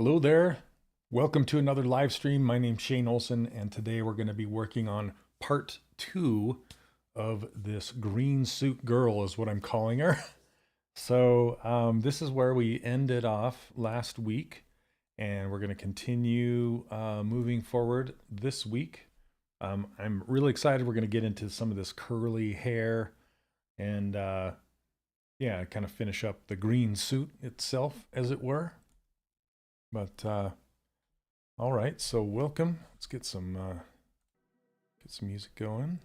Hello there. Welcome to another live stream. My name's Shane Olson, and today we're going to be working on part 2 of this green suit girl is what I'm calling her. So this is where we ended off last week, and we're going to continue moving forward this week. I'm really excited. We're going to get into some of this curly hair and yeah, kind of finish up the green suit itself, as it were. But all right, so welcome. Let's get some music going,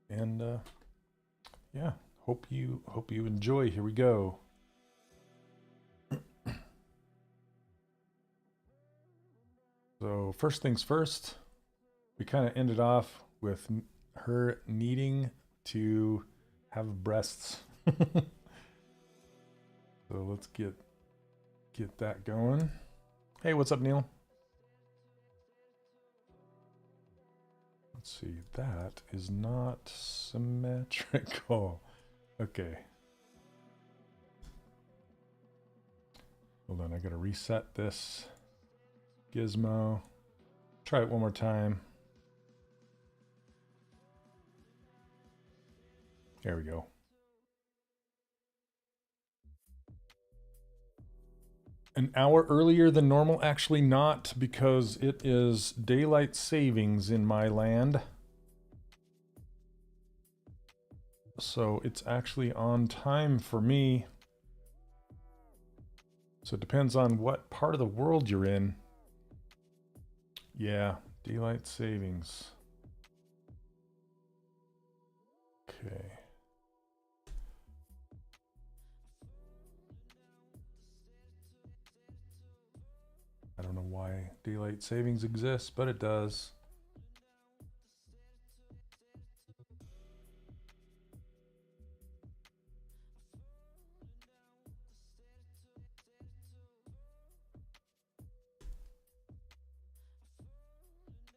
and yeah, hope you enjoy. Here we go. So first things first, we kind of ended off with her needing to have breasts. So let's get that going. Hey, what's up, Neil? Let's see, that is not symmetrical. Okay. Hold on, I gotta reset this Gizmo. Try it one more time. There we go. An hour earlier than normal? Actually not, because it is daylight savings in my land. So it's actually on time for me. So it depends on what part of the world you're in. Yeah, daylight savings. Okay. I don't know why daylight savings exists, but it does.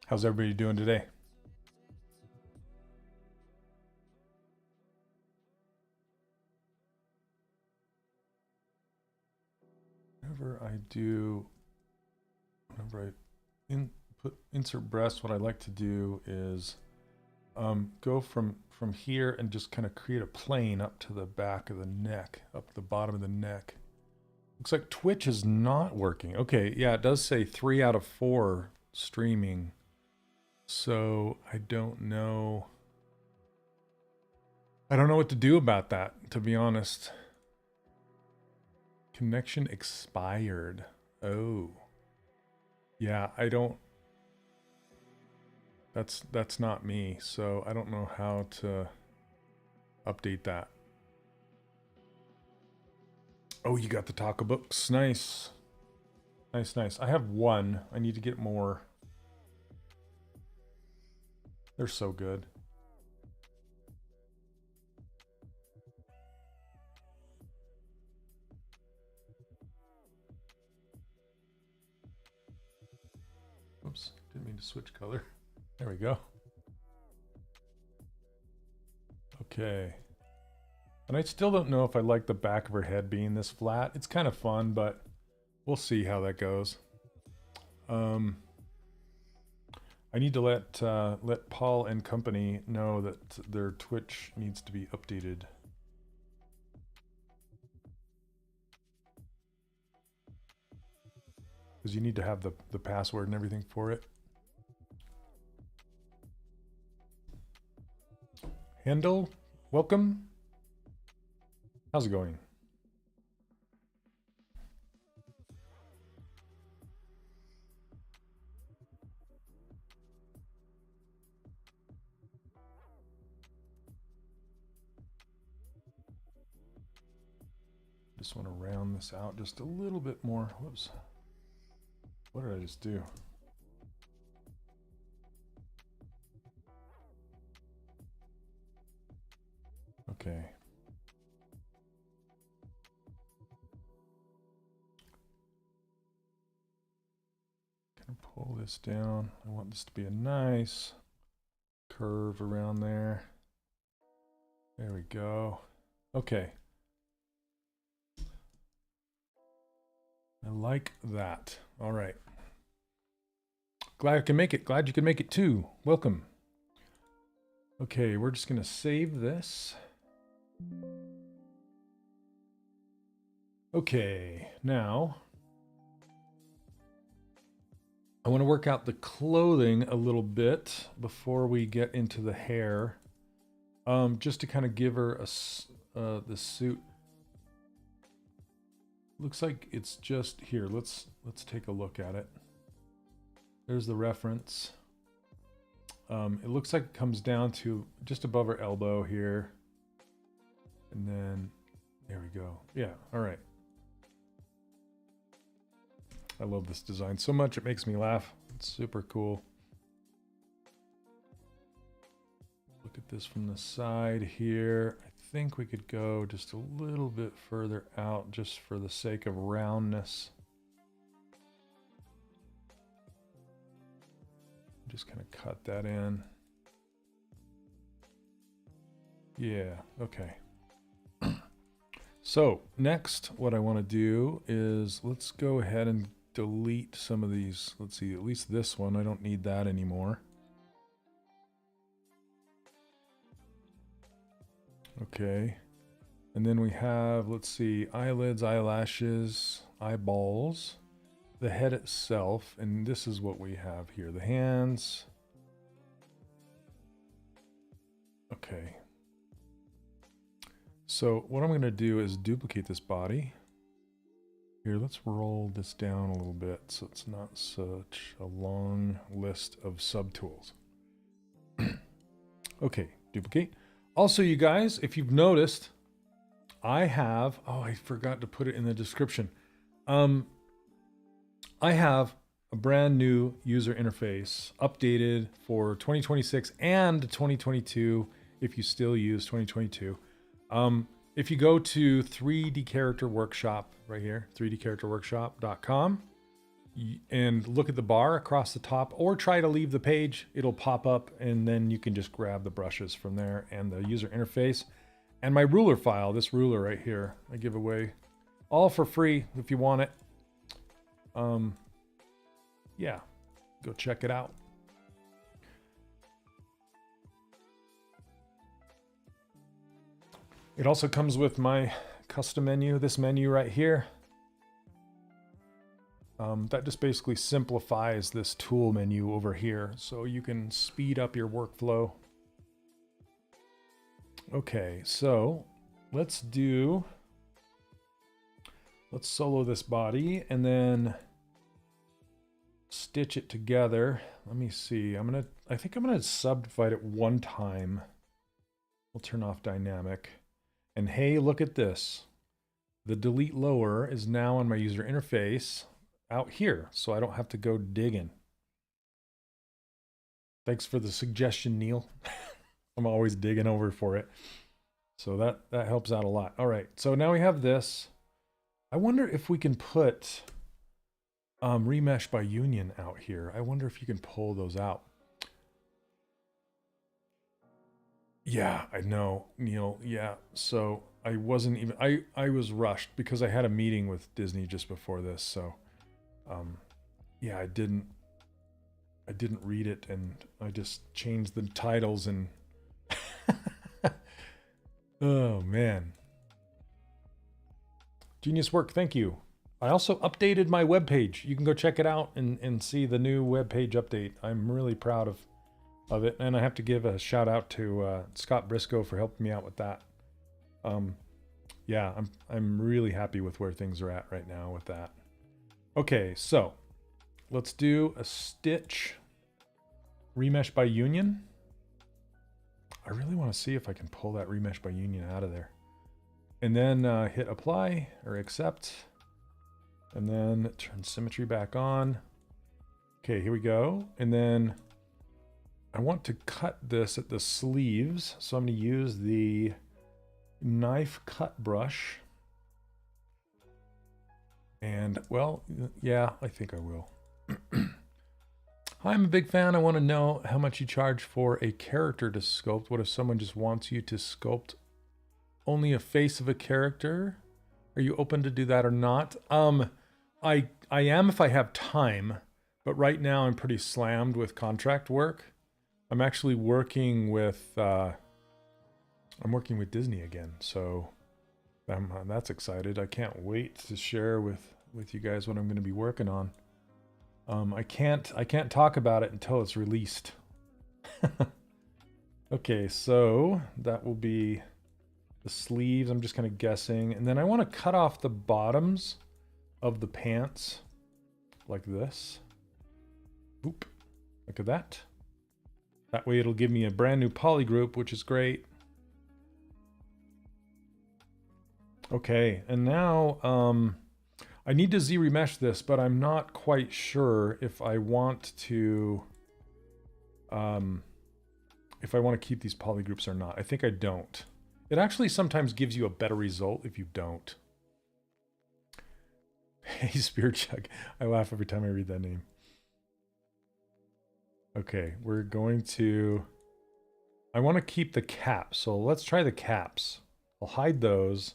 How's everybody doing today? Whenever I insert breast, what I like to do is go from here and just kind of create a plane up to the back of the neck, up to the bottom of the neck. Looks like Twitch is not working. Okay, yeah, it does say 3 out of 4 streaming. So I don't know. I don't know what to do about that, to be honest. Connection expired. Oh. Yeah, I don't. That's not me, so I don't know how to update that. Oh, you got the taco books. Nice. Nice, nice. I have one. I need to get more. They're so good. Oops, didn't mean to switch color. There we go. Okay. And I still don't know if I like the back of her head being this flat. It's kind of fun, but we'll see how that goes. I need to let Paul and company know that their Twitch needs to be updated. Because you need to have the password and everything for it. Handel, welcome. How's it going? Just want to round this out just a little bit more. Whoops. What did I just do? Okay. Gonna pull this down. I want this to be a nice curve around there. There we go. Okay. I like that. All right. Glad I can make it. Glad you can make it too. Welcome. Okay, we're just going to save this. Okay, now I want to work out the clothing a little bit before we get into the hair. Just to kind of give her the suit. Looks like it's just here. Let's take a look at it. There's the reference. It looks like it comes down to just above her elbow here. And then there we go. Yeah, all right. I love this design so much, it makes me laugh. It's super cool. Look at this from the side here. I think we could go just a little bit further out just for the sake of roundness. Just kind of cut that in. Yeah, okay. So next, what I want to do is let's go ahead and delete some of these. Let's see, at least this one, I don't need that anymore. Okay. And then we have, let's see, eyelids, eyelashes, eyeballs, the head itself, and this is what we have here, the hands. Okay. So what I'm going to do is duplicate this body. Here, let's roll this down a little bit so it's not such a long list of subtools. Okay, duplicate. Also, you guys, if you've noticed, I have, oh, I forgot to put it in the description. I have a brand new user interface updated for 2026 and 2022 if you still use 2022. If you go to 3D Character Workshop right here, 3dcharacterworkshop.com, and look at the bar across the top, or try to leave the page, it'll pop up, and then you can just grab the brushes from there and the user interface. And my ruler file, this ruler right here, I give away all for free if you want it. Yeah, go check it out. It also comes with my custom menu, this menu right here. That just basically simplifies this tool menu over here so you can speed up your workflow. Okay, so let's solo this body and then stitch it together. Let me see. I think I'm gonna subdivide it one time. We'll turn off dynamic. And hey, look at this. The delete lower is now on my user interface out here, so I don't have to go digging. Thanks for the suggestion, Neil. I'm always digging over for it. So that helps out a lot. All right, so now we have this. I wonder if we can put remesh by union out here. I wonder if you can pull those out. Yeah, I know, Neil. Yeah, so I wasn't even, I was rushed because I had a meeting with Disney just before this. So, yeah, I didn't read it, and I just changed the titles and, oh man. Genius work, thank you. I also updated my webpage. You can go check it out and see the new webpage update. I'm really proud of it, and I have to give a shout out to Scott Briscoe for helping me out with that. Yeah, I'm really happy with where things are at right now with that. Okay, so let's do a stitch remesh by union. I really want to see if I can pull that remesh by union out of there. And then hit apply or accept, and then turn symmetry back on. Okay, here we go. And then I want to cut this at the sleeves, so I'm going to use the knife cut brush. And, well, yeah, I think I will. Hi, I'm a big fan. I want to know how much you charge for a character to sculpt. What if someone just wants you to sculpt only a face of a character? Are you open to do that or not? I am if I have time, but right now I'm pretty slammed with contract work. I'm actually working with Disney again, so that's excited. I can't wait to share with you guys what I'm going to be working on. I can't talk about it until it's released. Okay, so that will be the sleeves. I'm just kind of guessing, and then I want to cut off the bottoms of the pants like this. Oop, look at that. That way it'll give me a brand new poly group, which is great. Okay, and now I need to Zremesh this, but I'm not quite sure if I want to keep these poly groups or not. I think I don't. It actually sometimes gives you a better result if you don't. Hey, Spear Chuck. I laugh every time I read that name. Okay, we're going to... I want to keep the caps, so let's try the caps. I'll hide those,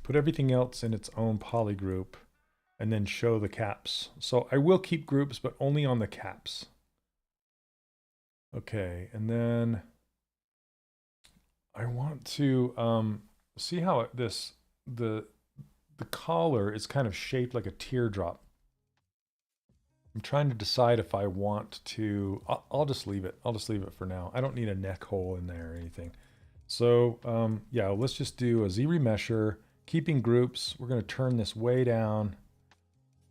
put everything else in its own poly group, and then show the caps. So I will keep groups, but only on the caps. Okay, and then I want to see how the collar is kind of shaped like a teardrop. I'm trying to decide if I want to... I'll just leave it. I'll just leave it for now. I don't need a neck hole in there or anything. So yeah, let's just do a Zremesher, keeping groups. We're going to turn this way down,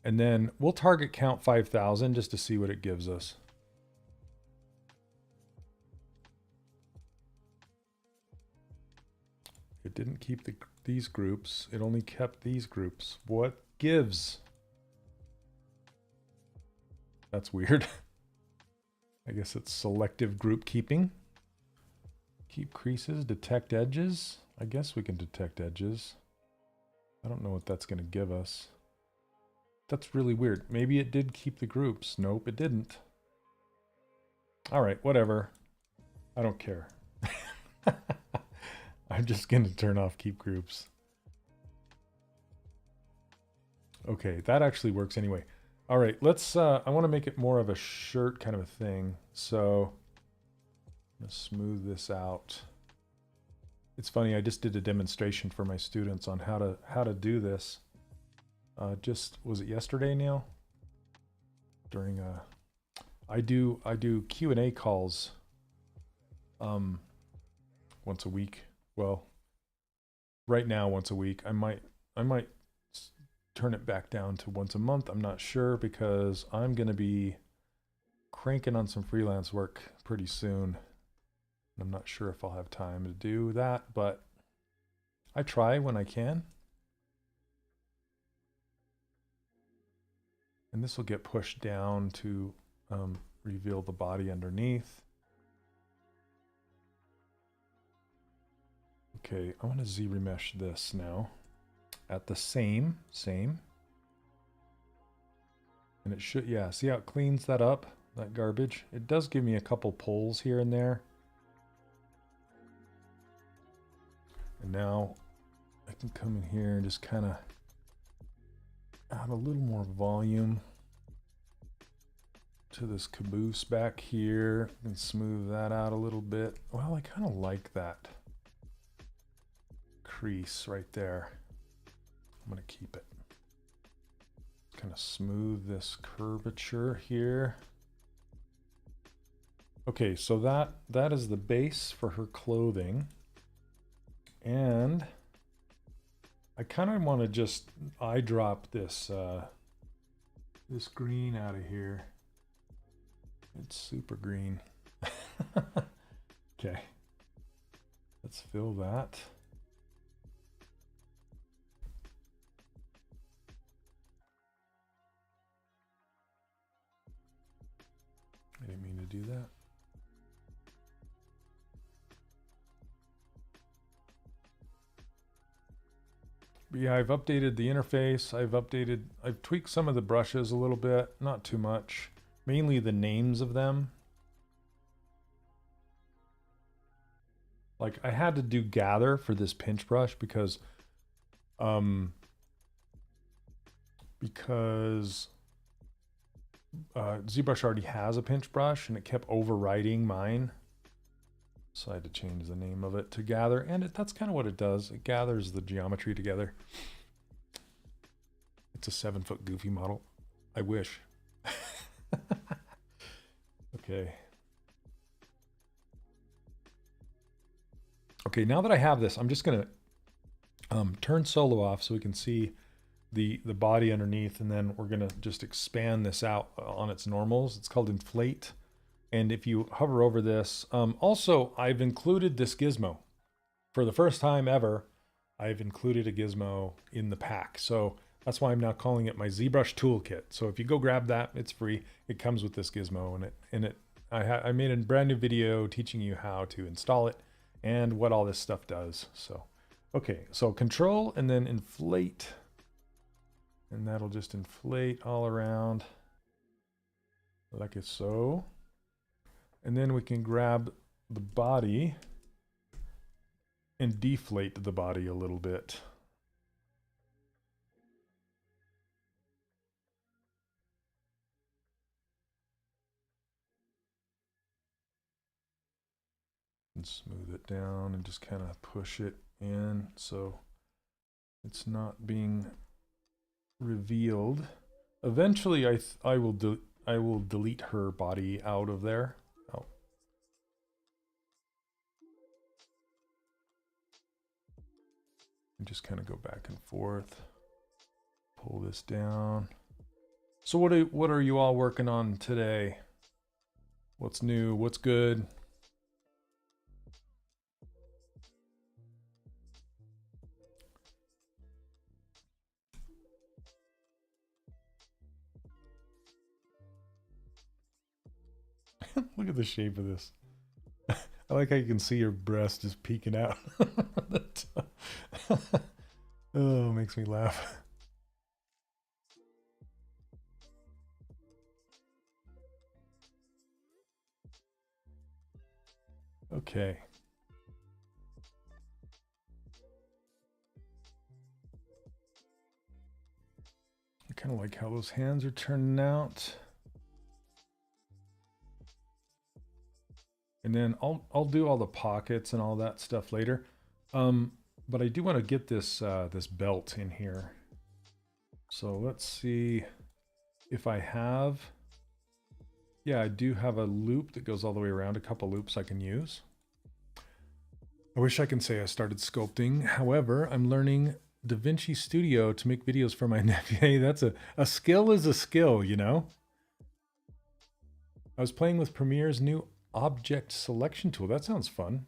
and then we'll target count 5,000 just to see what it gives us. It didn't keep these groups. It only kept these groups. What gives? That's weird. I guess it's selective group keeping. Keep creases, detect edges. I guess we can detect edges. I don't know what that's going to give us. That's really weird. Maybe it did keep the groups. Nope, it didn't. All right, whatever. I don't care. I'm just going to turn off keep groups. Okay, that actually works anyway. All right, let's, I want to make it more of a shirt kind of a thing. So I'm going to smooth this out. It's funny, I just did a demonstration for my students on how to do this. Was it yesterday, Neil? During I do Q&A calls once a week. Well, right now once a week. I might turn it back down to once a month. I'm not sure, because I'm going to be cranking on some freelance work pretty soon. I'm not sure if I'll have time to do that, but I try when I can. And this will get pushed down to reveal the body underneath. Okay, I want to Zremesh this now at the same. And it should, yeah, see how it cleans that up, that garbage? It does give me a couple pulls here and there. And now I can come in here and just kind of add a little more volume to this caboose back here and smooth that out a little bit. Well, I kind of like that crease right there. I'm going to keep it. Kind of smooth this curvature here. Okay, so that is the base for her clothing. And I kind of want to just eyedrop this this green out of here. It's super green. Okay, let's fill that. I didn't mean to do that. But yeah, I've updated the interface. I've tweaked some of the brushes a little bit, not too much. Mainly the names of them. Like I had to do gather for this pinch brush because because ZBrush already has a pinch brush and it kept overriding mine. So I had to change the name of it to gather, and that's kind of what it does. It gathers the geometry together. It's a 7-foot goofy model. I wish. Okay. Okay, now that I have this, I'm just gonna turn solo off so we can see the body underneath, and then we're gonna just expand this out on its normals. It's called inflate. And if you hover over this, also I've included this gizmo. For the first time ever, I've included a gizmo in the pack. So that's why I'm now calling it my ZBrush toolkit. So if you go grab that, it's free. It comes with this gizmo I made a brand new video teaching you how to install it and what all this stuff does. So, okay, so control and then inflate, and that'll just inflate all around like so. And then we can grab the body and deflate the body a little bit. And smooth it down and just kind of push it in so it's not being revealed. Eventually I will delete her body out of there. Oh. And just kind of go back and forth. Pull this down. So what are you all working on today? What's new? What's good? Look at the shape of this. I like how you can see your breast just peeking out. Oh, makes me laugh. Okay. I kind of like how those hands are turning out. And then I'll do all the pockets and all that stuff later. But I do want to get this this belt in here. So let's see if I have. Yeah, I do have a loop that goes all the way around. A couple loops I can use. I wish I can say I started sculpting. However, I'm learning DaVinci Studio to make videos for my nephew. Hey, that's a skill is a skill, you know? I was playing with Premiere's new object selection tool. That sounds fun.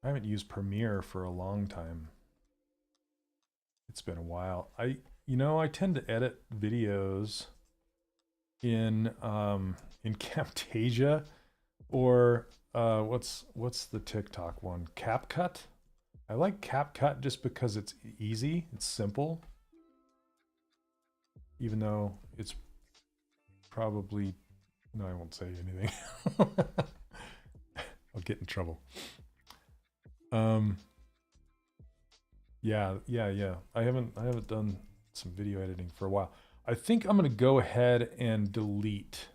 I haven't used Premiere for a long time. It's been a while. I tend to edit videos in Camtasia or what's the TikTok one? CapCut. I like CapCut just because it's easy, it's simple. Even though it's probably, no, I won't say anything. I'll get in trouble. Yeah. I haven't done some video editing for a while. I think I'm gonna go ahead and delete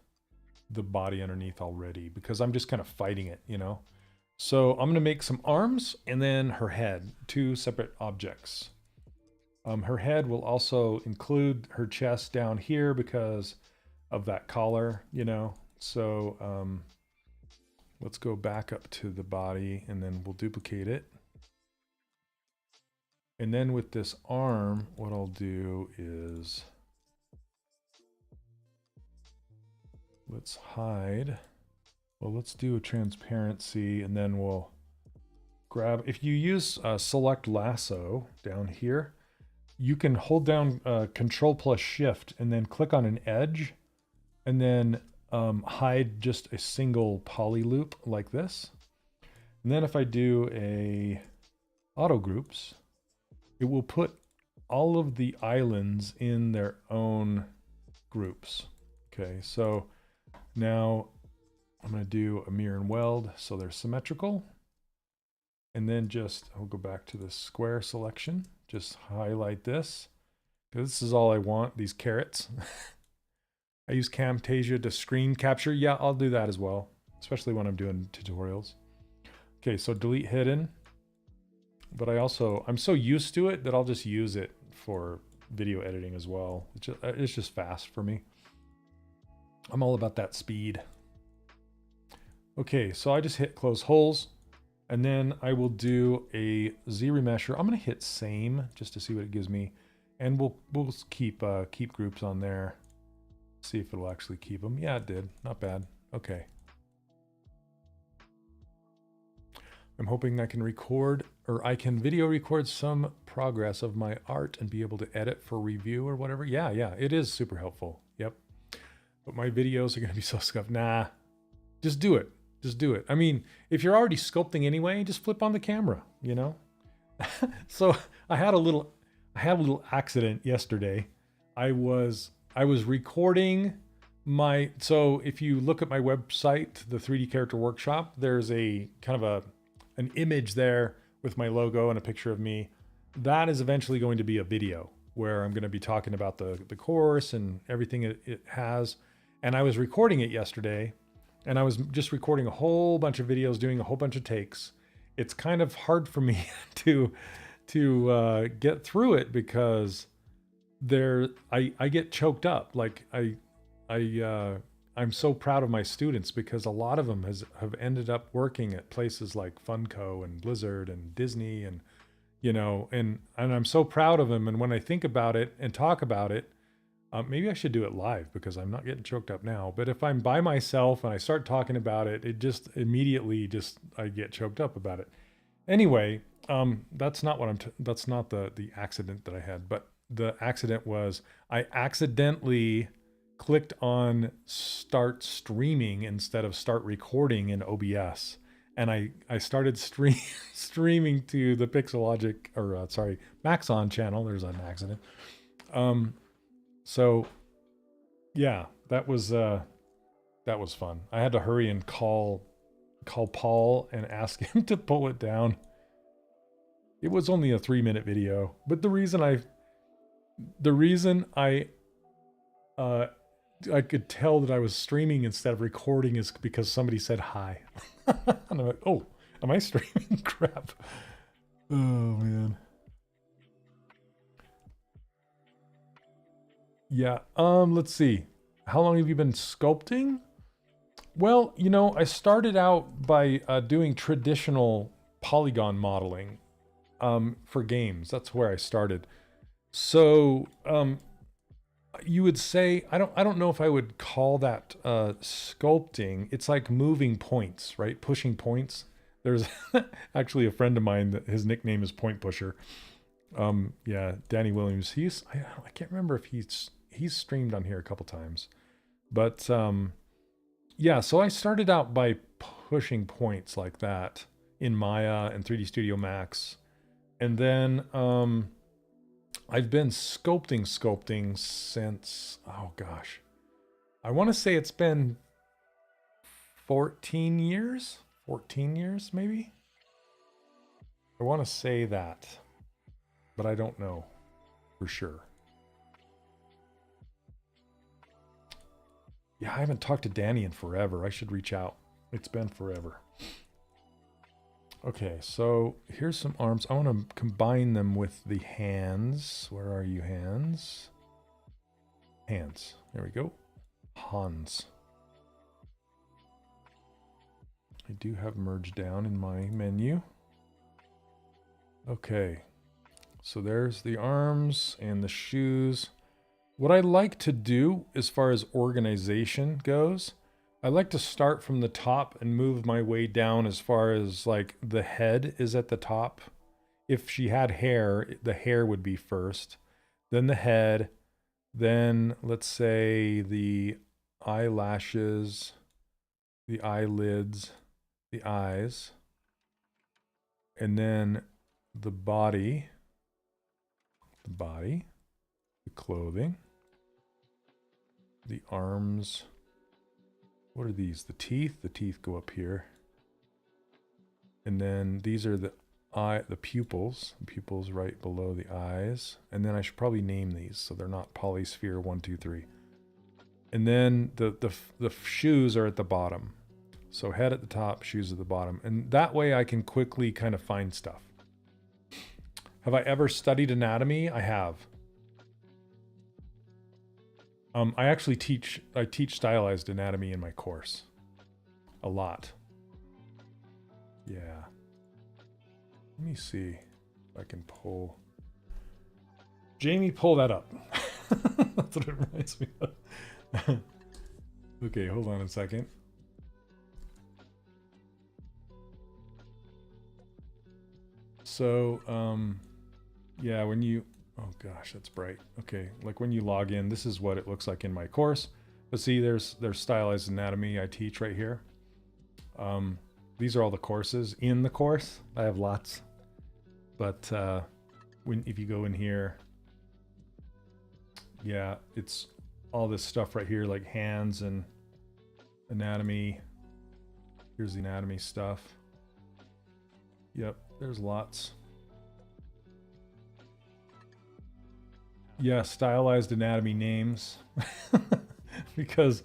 the body underneath already because I'm just kind of fighting it, you know? So I'm gonna make some arms and then her head, two separate objects. Her head will also include her chest down here because of that collar, you know? So let's go back up to the body and then we'll duplicate it. And then with this arm, what I'll do is let's hide. Well, let's do a transparency and then we'll grab, if you use select lasso down here, you can hold down Control plus Shift and then click on an edge and then hide just a single poly loop like this. And then if I do a auto groups, it will put all of the islands in their own groups. Okay, so now I'm going to do a mirror and weld so they're symmetrical. And then I'll go back to the square selection. Just highlight this. Because this is all I want, these carrots. I use Camtasia to screen capture. Yeah, I'll do that as well, especially when I'm doing tutorials. Okay, so delete hidden. But I'm so used to it that I'll just use it for video editing as well. It's just fast for me. I'm all about that speed. Okay, so I just hit close holes, and then I will do a Zremesher. I'm gonna hit same just to see what it gives me, and we'll keep groups on there. See if it'll actually keep them. Yeah, it did. Not bad. Okay. I'm hoping I can I can video record some progress of my art and be able to edit for review or whatever. Yeah, it is super helpful. Yep. But my videos are going to be so scuffed. Nah, just do it. Just do it. I mean, if you're already sculpting anyway, just flip on the camera, you know? So I had a little accident yesterday. I was recording so if you look at my website, the 3D Character Workshop, there's a kind of an image there with my logo and a picture of me. That is eventually going to be a video where I'm going to be talking about the course and everything it has. And I was recording it yesterday, and I was just recording a whole bunch of videos, doing a whole bunch of takes. It's kind of hard for me to get through it because I get choked up. Like I'm so proud of my students because a lot of them have ended up working at places like Funko and Blizzard and Disney, and you know, and I'm so proud of them. And when I think about it and talk about it, maybe I should do it live because I'm not getting choked up now. But if I'm by myself and I start talking about it, it just immediately I get choked up about it. Anyway, that's not that's not the accident that I had, but the accident was I accidentally clicked on start streaming instead of start recording in OBS. And I started streaming to the Pixelogic, or Maxon channel. There's an accident. So yeah, that was fun. I had to hurry and call Paul and ask him to pull it down. It was only a 3-minute video, but the reason I could tell that I was streaming instead of recording is because somebody said hi. And I'm like, oh, am I streaming? Crap. Oh, man. Yeah, let's see. How long have you been sculpting? Well, you know, I started out by doing traditional polygon modeling for games. That's where I started. So, you would say, I don't know if I would call that sculpting. It's like moving points, right? Pushing points. There's actually a friend of mine that his nickname is Point Pusher. Yeah, Danny Williams. I can't remember if he's streamed on here a couple times, but yeah. So I started out by pushing points like that in Maya and 3D Studio Max, and then I've been sculpting since, oh gosh, I want to say it's been 14 years maybe. I want to say that, but I don't know for sure. Yeah, I haven't talked to Danny in forever. I should reach out. It's been forever. Okay, so here's some arms. I want to combine them with the hands. Where are you, hands? Hands. There we go. Hans. I do have merge down in my menu. Okay, so there's the arms and the shoes. What I like to do as far as organization goes, I like to start from the top and move my way down as far as like the head is at the top. If she had hair, the hair would be first, then the head, then let's say the eyelashes, the eyelids, the eyes, and then the body, the clothing, the arms. What are these? The teeth? The teeth go up here. And then these are the pupils. The pupils right below the eyes. And then I should probably name these so they're not polysphere 1, 2, 3. And then the shoes are at the bottom. So head at the top, shoes at the bottom. And that way I can quickly kind of find stuff. Have I ever studied anatomy? I have. I actually teach stylized anatomy in my course. A lot. Yeah. Let me see if I can pull. Jamie, pull that up. That's what it reminds me of. Okay, hold on a second. So, yeah, when you, oh gosh, that's bright. Okay, like when you log in, this is what it looks like in my course. But see, there's stylized anatomy I teach right here. These are all the courses in the course. I have lots. But if you go in here, yeah, it's all this stuff right here, like hands and anatomy. Here's the anatomy stuff. Yep, there's lots. Yeah, stylized anatomy names. Because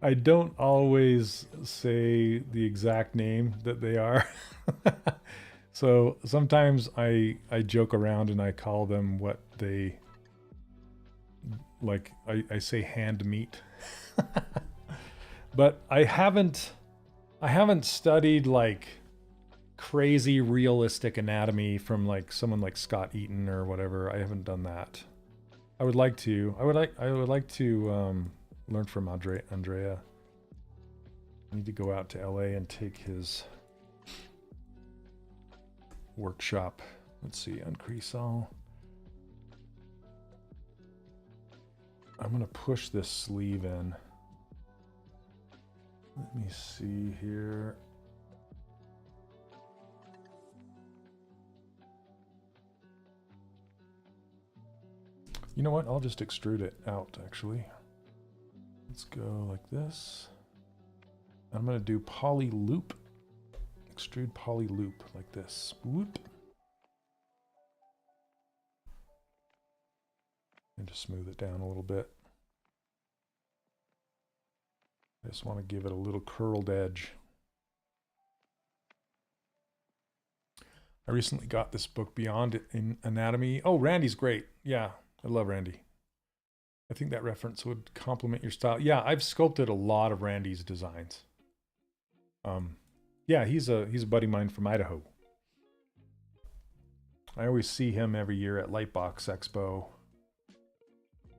I don't always say the exact name that they are. So sometimes I joke around and I call them what they, like I say hand meat. But I haven't studied like crazy realistic anatomy from like someone like Scott Eaton or whatever. I haven't done that. I would like to. I would like to learn from Andrea. I need to go out to LA and take his workshop. Let's see, uncrease all. I'm gonna push this sleeve in. Let me see here. You know what? I'll just extrude it out, actually. Let's go like this. I'm going to do poly loop. Extrude poly loop like this. Whoop. And just smooth it down a little bit. I just want to give it a little curled edge. I recently got this book, Beyond in Anatomy. Oh, Randy's great. Yeah, I love Randy. I think that reference would complement your style. Yeah, I've sculpted a lot of Randy's designs. Yeah, he's a buddy of mine from Idaho. I always see him every year at Lightbox Expo.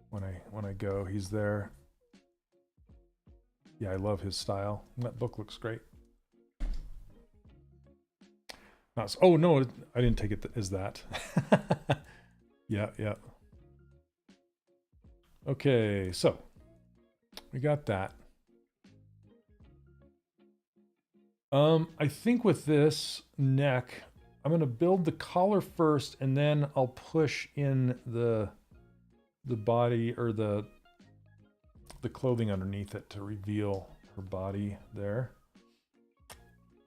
When I go, he's there. Yeah, I love his style. That book looks great. Oh no, I didn't take it as that. Yeah. Okay, so we got that. I think with this neck, I'm gonna build the collar first, and then I'll push in the body or the clothing underneath it to reveal her body there.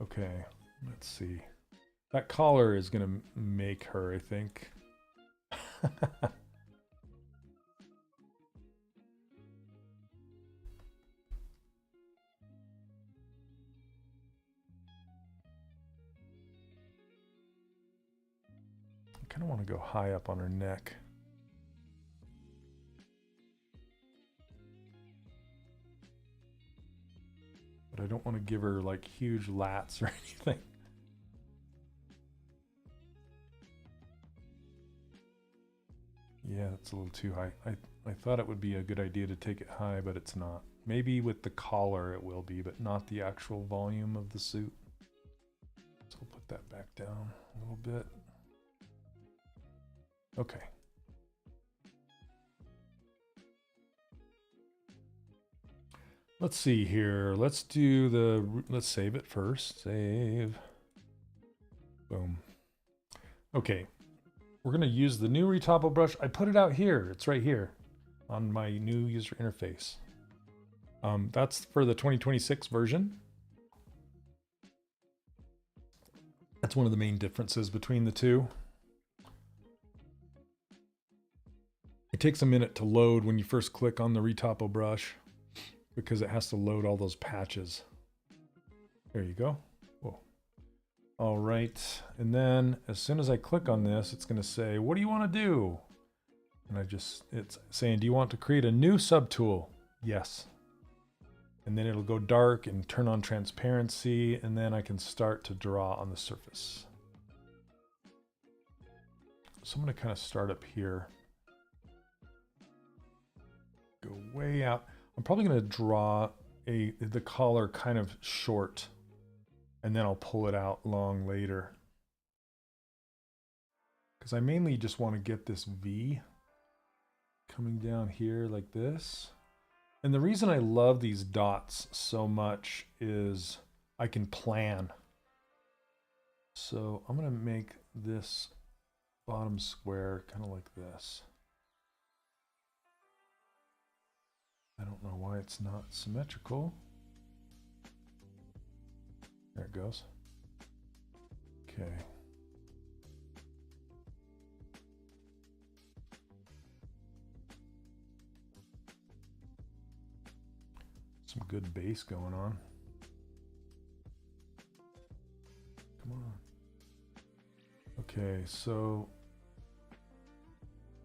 Okay, let's see. That collar is gonna make her, I think. I kind of want to go high up on her neck. But I don't want to give her like huge lats or anything. Yeah, that's a little too high. I thought it would be a good idea to take it high, but it's not. Maybe with the collar it will be, but not the actual volume of the suit. So we'll put that back down a little bit. Okay. Let's see here. Let's save it first. Save. Boom. Okay. We're going to use the new retopple brush. I put it out here. It's right here on my new user interface. That's for the 2026 version. That's one of the main differences between the two. It takes a minute to load when you first click on the retopo brush because it has to load all those patches. There you go. Whoa. All right. And then as soon as I click on this, it's going to say, what do you want to do? And it's saying, do you want to create a new subtool? Yes. And then it'll go dark and turn on transparency, and then I can start to draw on the surface. So I'm going to kind of start up here. Go way out. I'm probably going to draw the collar kind of short, and then I'll pull it out long later. Because I mainly just want to get this V coming down here like this. And the reason I love these dots so much is I can plan. So I'm going to make this bottom square kind of like this. I don't know why it's not symmetrical. There it goes. Okay. Some good base going on. Come on. Okay, so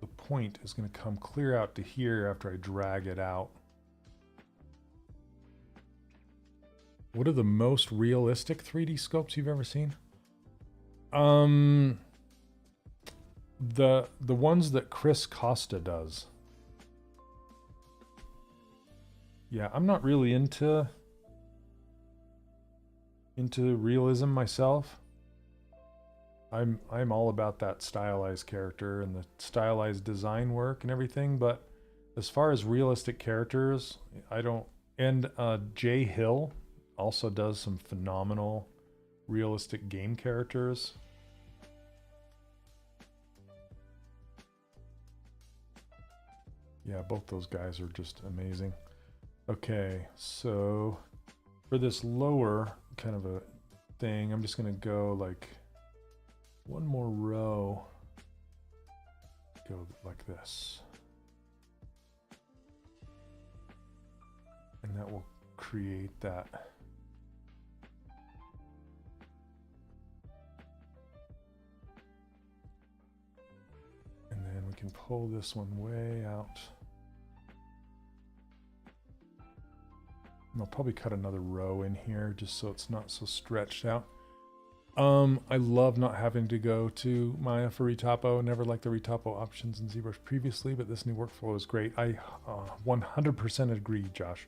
the point is going to come clear out to here after I drag it out. What are the most realistic 3D sculpts you've ever seen? The ones that Chris Costa does. Yeah, I'm not really into realism myself. I'm all about that stylized character and the stylized design work and everything, but as far as realistic characters, I don't. And Jay Hill also does some phenomenal realistic game characters. Yeah, both those guys are just amazing. Okay, so for this lower kind of a thing, I'm just gonna go like one more row, go like this. And that will create that. And then we can pull this one way out. And I'll probably cut another row in here just so it's not so stretched out. I love not having to go to Maya for retopo. Never liked the retopo options in ZBrush previously, but this new workflow is great. I 100% agree, Josh.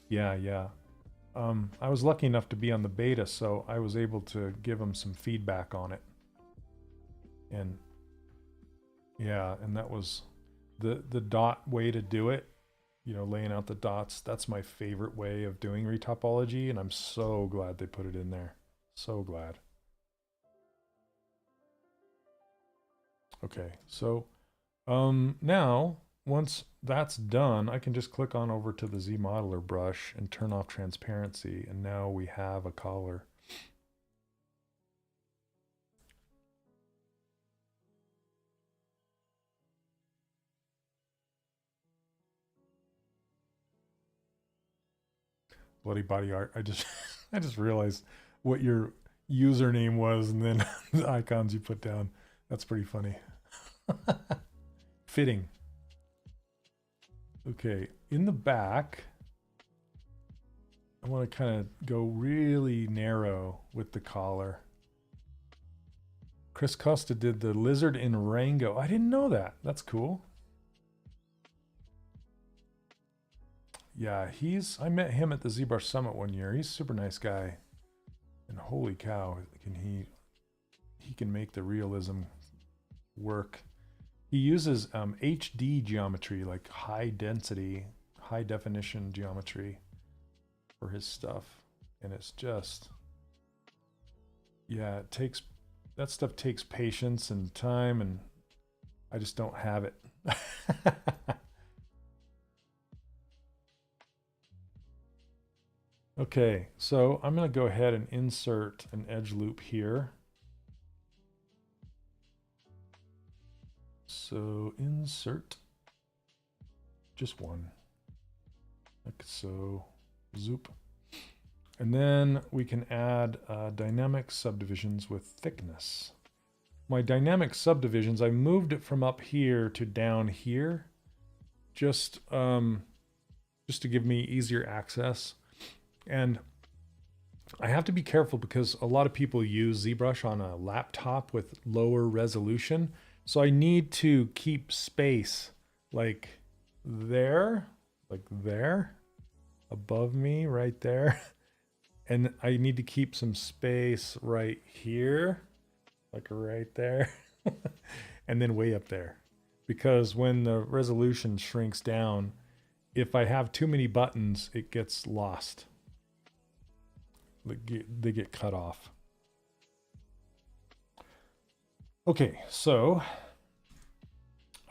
Yeah. I was lucky enough to be on the beta, so I was able to give them some feedback on it. And yeah, and that was the dot way to do it. You know, laying out the dots. That's my favorite way of doing retopology, and I'm so glad they put it in there. So glad. Okay, so now once that's done, I can just click on over to the Z Modeler brush and turn off transparency, and now we have a collar. Bloody body art. I just I just realized what your username was and then the icons you put down. That's pretty funny. Fitting. Okay, in the back, I want to kind of go really narrow with the collar. Chris Costa did the lizard in Rango. I didn't know that. That's cool. Yeah, I met him at the ZBrush Summit one year. He's a super nice guy. And holy cow, he can make the realism work. He uses HD geometry, like high density, high definition geometry for his stuff. And it's just, yeah, that stuff takes patience and time, and I just don't have it. Okay, so I'm going to go ahead and insert an edge loop here. So insert just one, like so, zoop. And then we can add dynamic subdivisions with thickness. My dynamic subdivisions, I moved it from up here to down here, just to give me easier access. And I have to be careful because a lot of people use ZBrush on a laptop with lower resolution. So I need to keep space like there, above me, right there. And I need to keep some space right here, like right there, and then way up there. Because when the resolution shrinks down, if I have too many buttons, it gets lost. They get cut off. Okay, so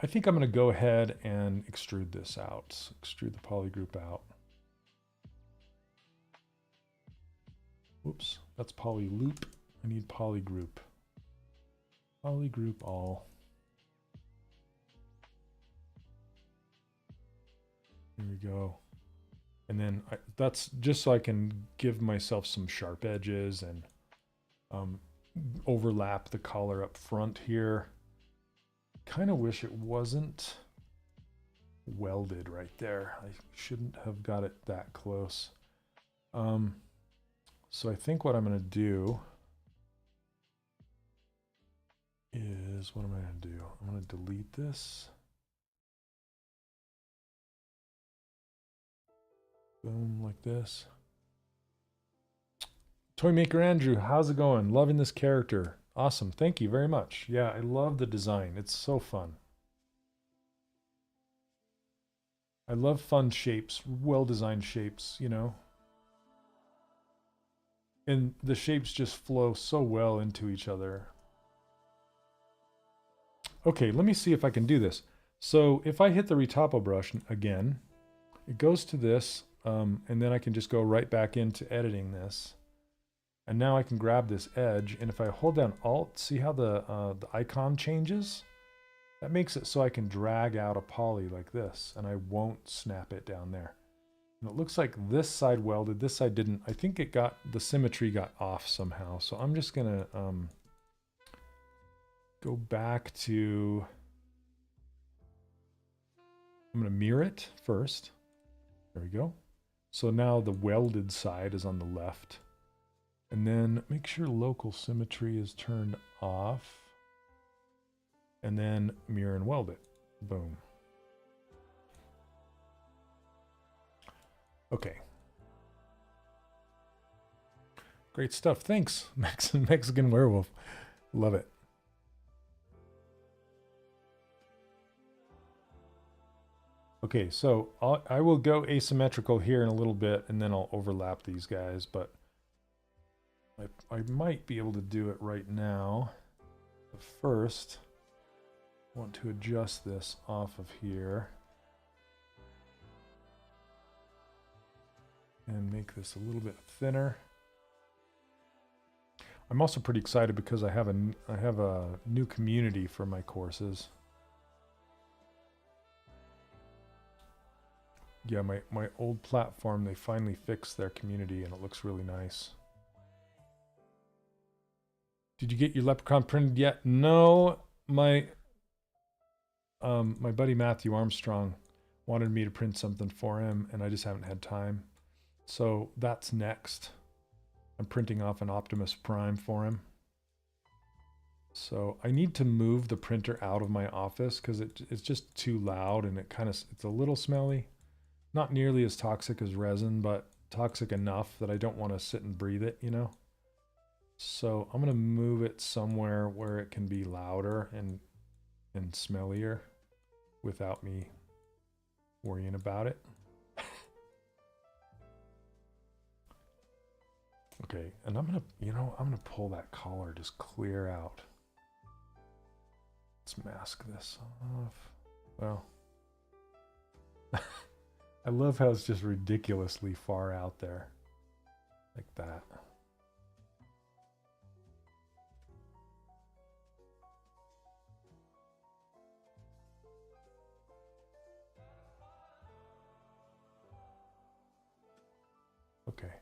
I think I'm going to go ahead and extrude this out. Extrude the poly group out. Whoops, that's poly loop. I need poly group. Poly group all. Here we go. And then that's just so I can give myself some sharp edges and overlap the color up front here. Kind of wish it wasn't welded right there. I shouldn't have got it that close. So I think what I'm going to do is, what am I going to do? I'm going to delete this. Boom, like this. Toy Maker Andrew, how's it going? Loving this character. Awesome, thank you very much. Yeah, I love the design. It's so fun. I love fun shapes, well-designed shapes, you know. And the shapes just flow so well into each other. Okay, let me see if I can do this. So if I hit the retopo brush again, it goes to this, and then I can just go right back into editing this. And now I can grab this edge, and if I hold down Alt, see how the icon changes? That makes it so I can drag out a poly like this, and I won't snap it down there. And it looks like this side welded, this side didn't. I think it got, the symmetry got off somehow. So I'm just gonna go back to, I'm gonna mirror it first. There we go. So now the welded side is on the left. And then make sure local symmetry is turned off. And then mirror and weld it. Boom. Okay. Great stuff. Thanks, Maxon, Mexican Werewolf. Love it. Okay, so I will go asymmetrical here in a little bit, and then I'll overlap these guys, but I might be able to do it right now. But first, I want to adjust this off of here. And make this a little bit thinner. I'm also pretty excited because I have a new community for my courses. Yeah, my old platform, they finally fixed their community and it looks really nice. Did you get your leprechaun printed yet? No, my buddy Matthew Armstrong wanted me to print something for him and I just haven't had time. So that's next. I'm printing off an Optimus Prime for him. So I need to move the printer out of my office because it's just too loud and it's a little smelly. Not nearly as toxic as resin, but toxic enough that I don't want to sit and breathe it, you know? So I'm going to move it somewhere where it can be louder and smellier without me worrying about it. Okay, and I'm gonna pull that collar just clear out. Let's mask this off. Well, I love how it's just ridiculously far out there, like that. Okay.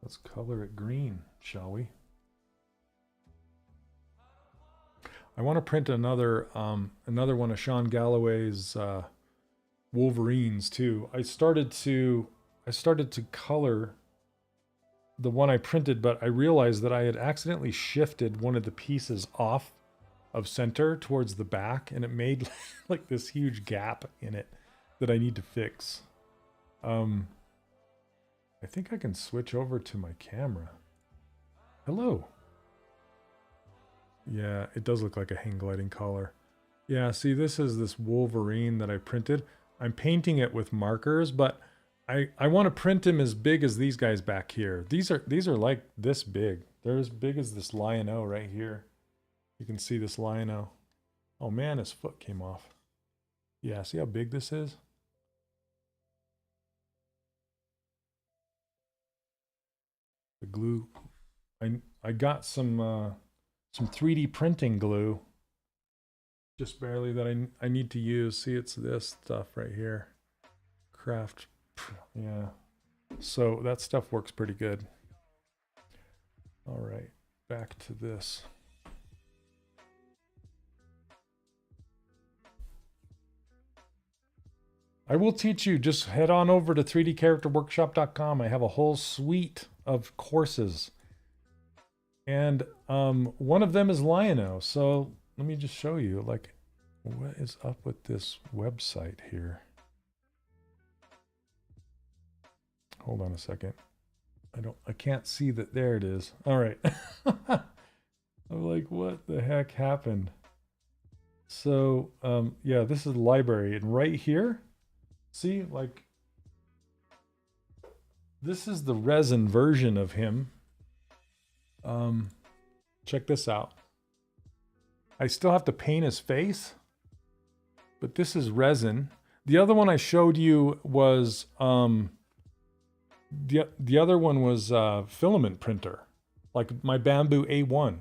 Let's color it green, shall we? I want to print another one of Sean Galloway's Wolverines too. I started to color the one I printed, but I realized that I had accidentally shifted one of the pieces off of center towards the back, and it made like this huge gap in it that I need to fix. I think I can switch over to my camera. Hello. Yeah, it does look like a hang gliding collar. Yeah, see, this is this Wolverine that I printed. I'm painting it with markers, but I want to print him as big as these guys back here. These are like this big. They're as big as this Lion-O right here. You can see this Lion-O. Oh man, his foot came off. Yeah, see how big this is? The glue, I got some 3D printing glue, just barely, that I need to use. See, it's this stuff right here. Craft, yeah. So that stuff works pretty good. All right, back to this. I will teach you, just head on over to 3dcharacterworkshop.com. I have a whole suite of courses. And one of them is Lion-O. So let me just show you, like, what is up with this website here? Hold on a second. I can't see that. There it is. All right. I'm like, what the heck happened? So yeah, this is the library, and right here, see, like, this is the resin version of him. Check this out. I still have to paint his face, but this is resin. The other one I showed you was the other one was filament printer, like my Bamboo A1.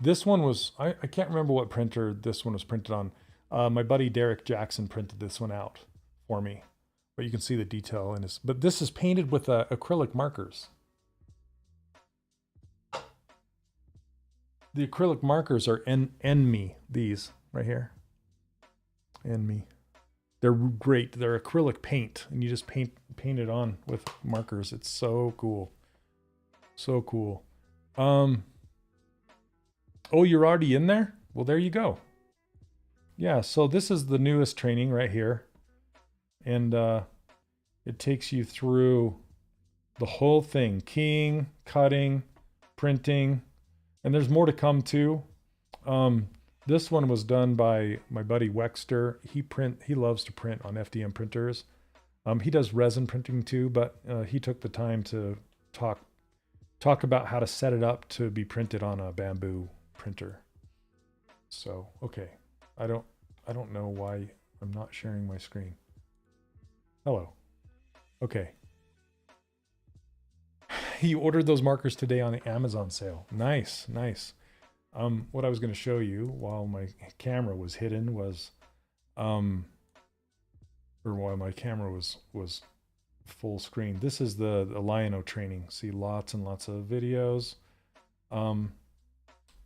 This one was, I can't remember what printer this one was printed on. My buddy Derek Jackson printed this one out for me, but you can see the detail in this. But this is painted with acrylic markers. The acrylic markers are Enme, these right here. Enme. They're great. They're acrylic paint, and you just paint it on with markers. It's so cool. So cool. Oh, you're already in there? Well, there you go. Yeah, so this is the newest training right here. And it takes you through the whole thing. Keying, cutting, printing. And there's more to come too. This one was done by my buddy Wexter. He loves to print on FDM printers. He does resin printing too, but he took the time to talk about how to set it up to be printed on a Bamboo printer. So, okay. I don't know why I'm not sharing my screen. Hello. Okay. He ordered those markers today on the Amazon sale. Nice, nice. What I was going to show you while my camera was hidden was, or while my camera was full screen. This is the Lion-O training. See, lots and lots of videos. And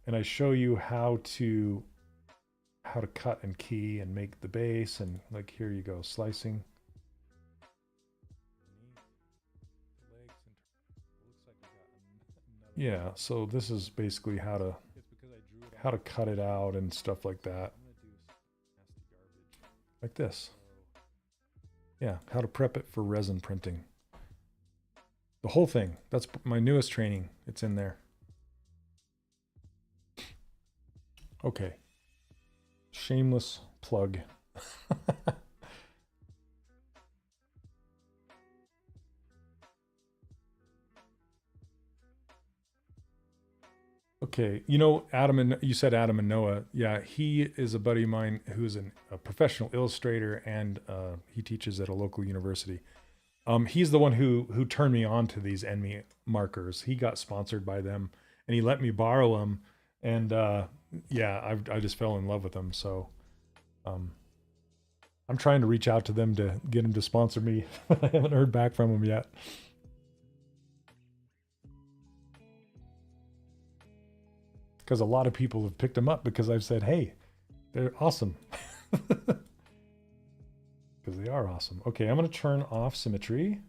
I show you how to cut and key and make the base, and like, here you go, slicing. Yeah, so this is basically how to cut it out and stuff like that. Like this. Yeah, how to prep it for resin printing. The whole thing. That's my newest training. It's in there. Okay. Shameless plug. Okay, you know, you said Adam and Noah. Yeah, he is a buddy of mine who's a professional illustrator, and he teaches at a local university. He's the one who turned me on to these Enme markers. He got sponsored by them, and he let me borrow them. And yeah, I just fell in love with them. So I'm trying to reach out to them to get them to sponsor me. I haven't heard back from them yet. Because a lot of people have picked them up because I've said, hey, they're awesome. Because they are awesome. Okay, I'm going to turn off symmetry.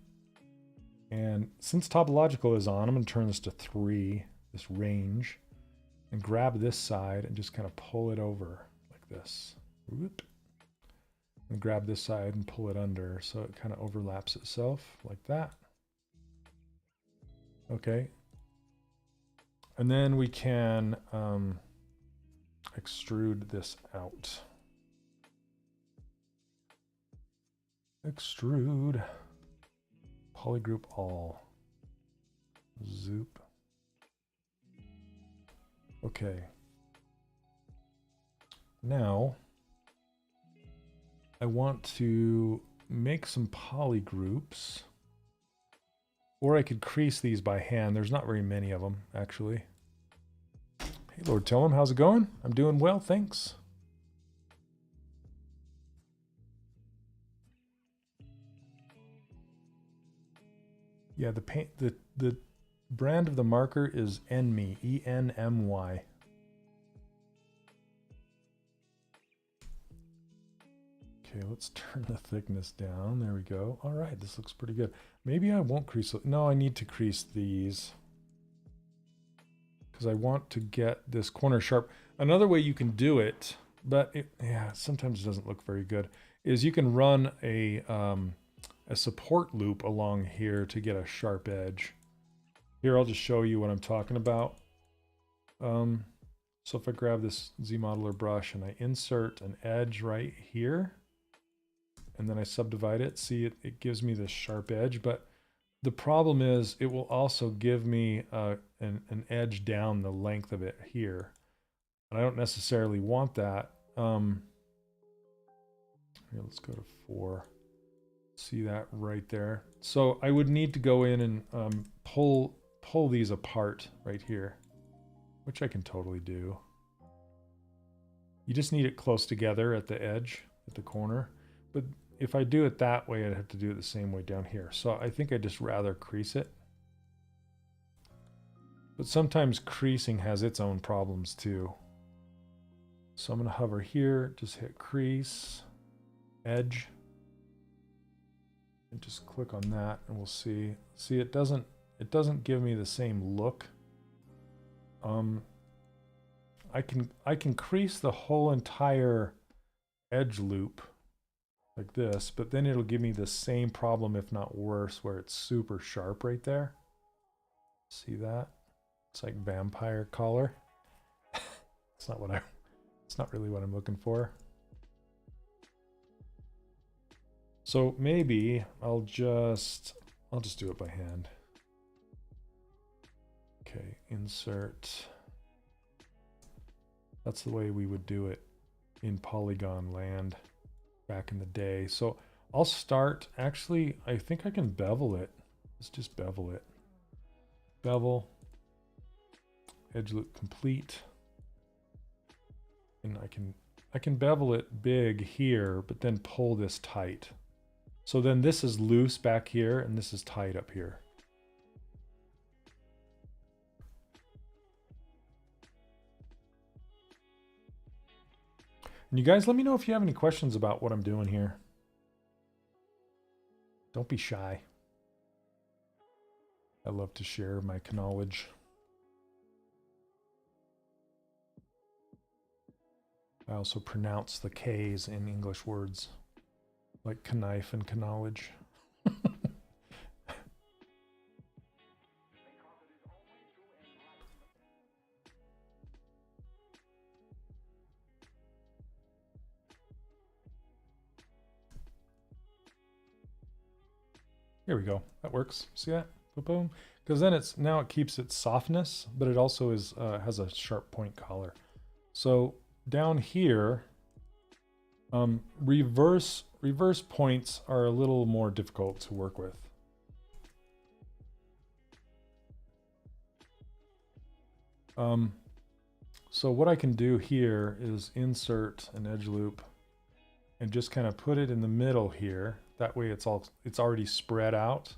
And since topological is on, I'm going to turn this to 3, this range, and grab this side and just kind of pull it over like this. Whoop. And grab this side and pull it under so it kind of overlaps itself like that. Okay. And then we can extrude this out. Extrude. Polygroup all. Zoop. Okay. Now, I want to make some polygroups. Or I could crease these by hand. There's not very many of them, actually. Hey, Lord Tillum, how's it going? I'm doing well, thanks. Yeah, the paint, the brand of the marker is Enmy, E-N-M-Y. Okay, let's turn the thickness down. There we go. All right, this looks pretty good. Maybe I won't crease. No, I need to crease these because I want to get this corner sharp. Another way you can do it, but yeah, sometimes it doesn't look very good, is you can run a support loop along here to get a sharp edge. Here, I'll just show you what I'm talking about. So if I grab this Z modeler brush and I insert an edge right here, and then I subdivide it, see it gives me this sharp edge, but the problem is it will also give me an edge down the length of it here. And I don't necessarily want that. Here, let's go to 4. See that right there. So I would need to go in and pull these apart right here, which I can totally do. You just need it close together at the edge, at the corner. But if I do it that way, I'd have to do it the same way down here. So I think I'd just rather crease it. But sometimes creasing has its own problems too. So I'm going to hover here, just hit crease, edge, and just click on that, and we'll see. See, it doesn't give me the same look. I can crease the whole entire edge loop like this, but then it'll give me the same problem, if not worse, where it's super sharp right there. See that? It's like vampire collar. It's not really what I'm looking for. So maybe I'll just do it by hand. Okay, insert. That's the way we would do it in polygon land back in the day. So I'll start, actually, I think I can bevel it. Let's just bevel it. Bevel, edge loop complete. And I can bevel it big here, but then pull this tight. So then this is loose back here and this is tight up here. And you guys, let me know if you have any questions about what I'm doing here. Don't be shy. I love to share my knowledge. I also pronounce the K's in English words, like knife and knowledge. Here we go. That works. See that? Boom, boom. Because then now it keeps its softness, but it also has a sharp point collar. So down here, reverse points are a little more difficult to work with. So what I can do here is insert an edge loop and just kind of put it in the middle here. That way it's already spread out.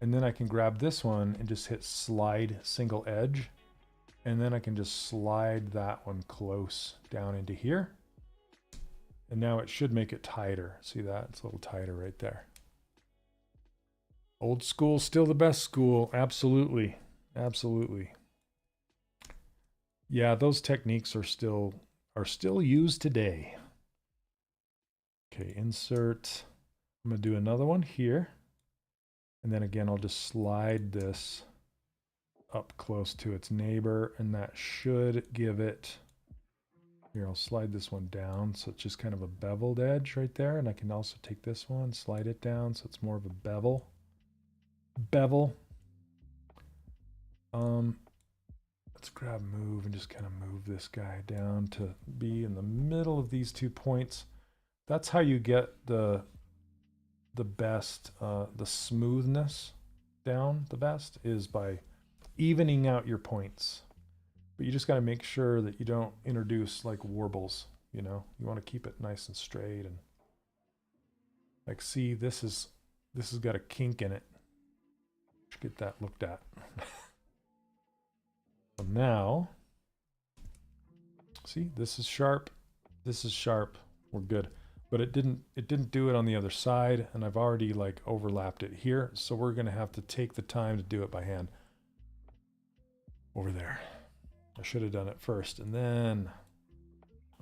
And then I can grab this one and just hit slide single edge. And then I can just slide that one close down into here. And now it should make it tighter. See that? It's a little tighter right there. Old school, still the best school. Absolutely. Absolutely. Yeah, those techniques are still used today. Okay, insert. I'm going to do another one here. And then again, I'll just slide this up close to its neighbor, and that should give it, here, I'll slide this one down so it's just kind of a beveled edge right there. And I can also take this one, slide it down so it's more of a bevel. Let's grab move and just kind of move this guy down to be in the middle of these 2 points. That's how you get the best, the smoothness down the best, is by evening out your points. But you just got to make sure that you don't introduce like warbles, you know. You want to keep it nice and straight. And like, see, this has got a kink in it. Should get that looked at. So now, see, this is sharp, this is sharp, we're good. But it didn't do it on the other side, and I've already like overlapped it here, so we're gonna have to take the time to do it by hand. Over there. I should have done it first and then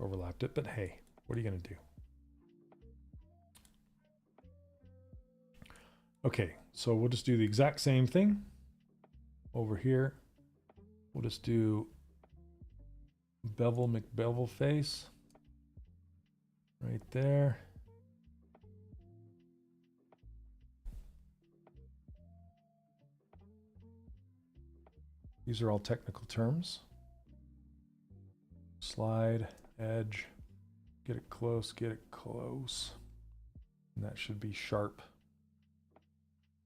overlapped it, but hey, what are you gonna do? Okay, so we'll just do the exact same thing over here. We'll just do bevel McBevel face right there. These are all technical terms. Slide, edge, get it close, and that should be sharp.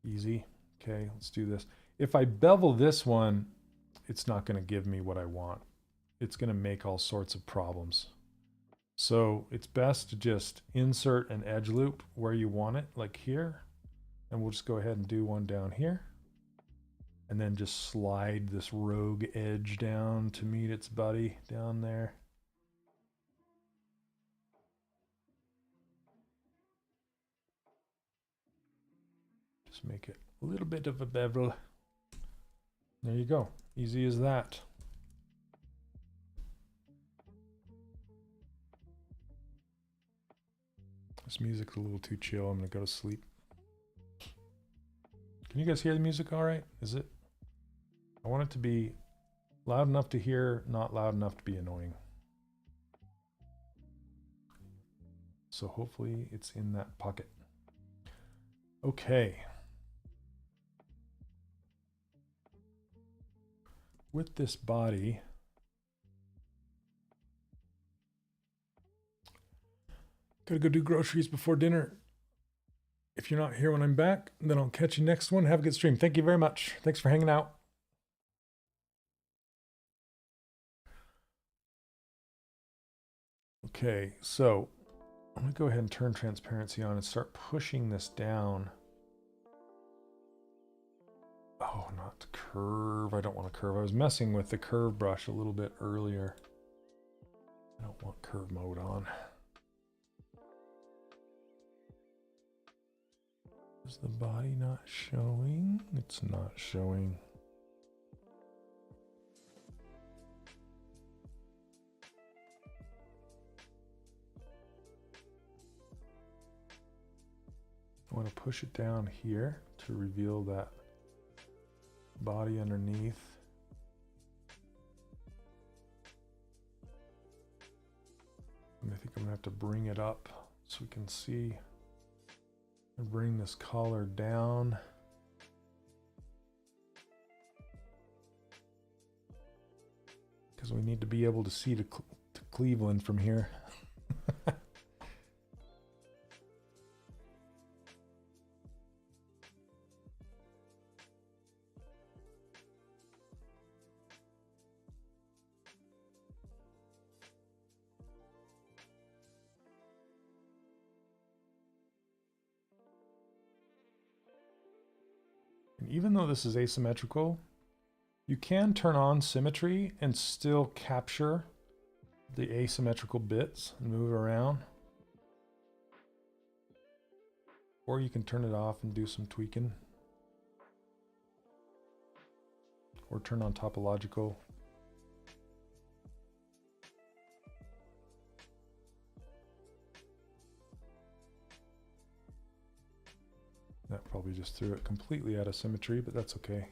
Easy. Okay, let's do this. If I bevel this one, it's not going to give me what I want. It's going to make all sorts of problems. So it's best to just insert an edge loop where you want it, like here. And we'll just go ahead and do one down here. And then just slide this rogue edge down to meet its buddy down there. Just make it a little bit of a bevel. There you go. Easy as that. This music's a little too chill. I'm going to go to sleep. Can you guys hear the music all right? Is it? I want it to be loud enough to hear, not loud enough to be annoying. So hopefully it's in that pocket. Okay. With this body, gotta go do groceries before dinner. If you're not here when I'm back, then I'll catch you next one. Have a good stream. Thank you very much. Thanks for hanging out. Okay, so I'm gonna go ahead and turn transparency on and start pushing this down. Oh, not curve. I don't want to curve. I was messing with the curve brush a little bit earlier. I don't want curve mode on. Is the body not showing? It's not showing. I want to push it down here to reveal that body underneath. And I think I'm going to have to bring it up so we can see. And bring this collar down. Because we need to be able to see to Cleveland from here. And even though this is asymmetrical, you can turn on symmetry and still capture the asymmetrical bits and move around. Or you can turn it off and do some tweaking. Or turn on topological. That probably just threw it completely out of symmetry, but that's okay.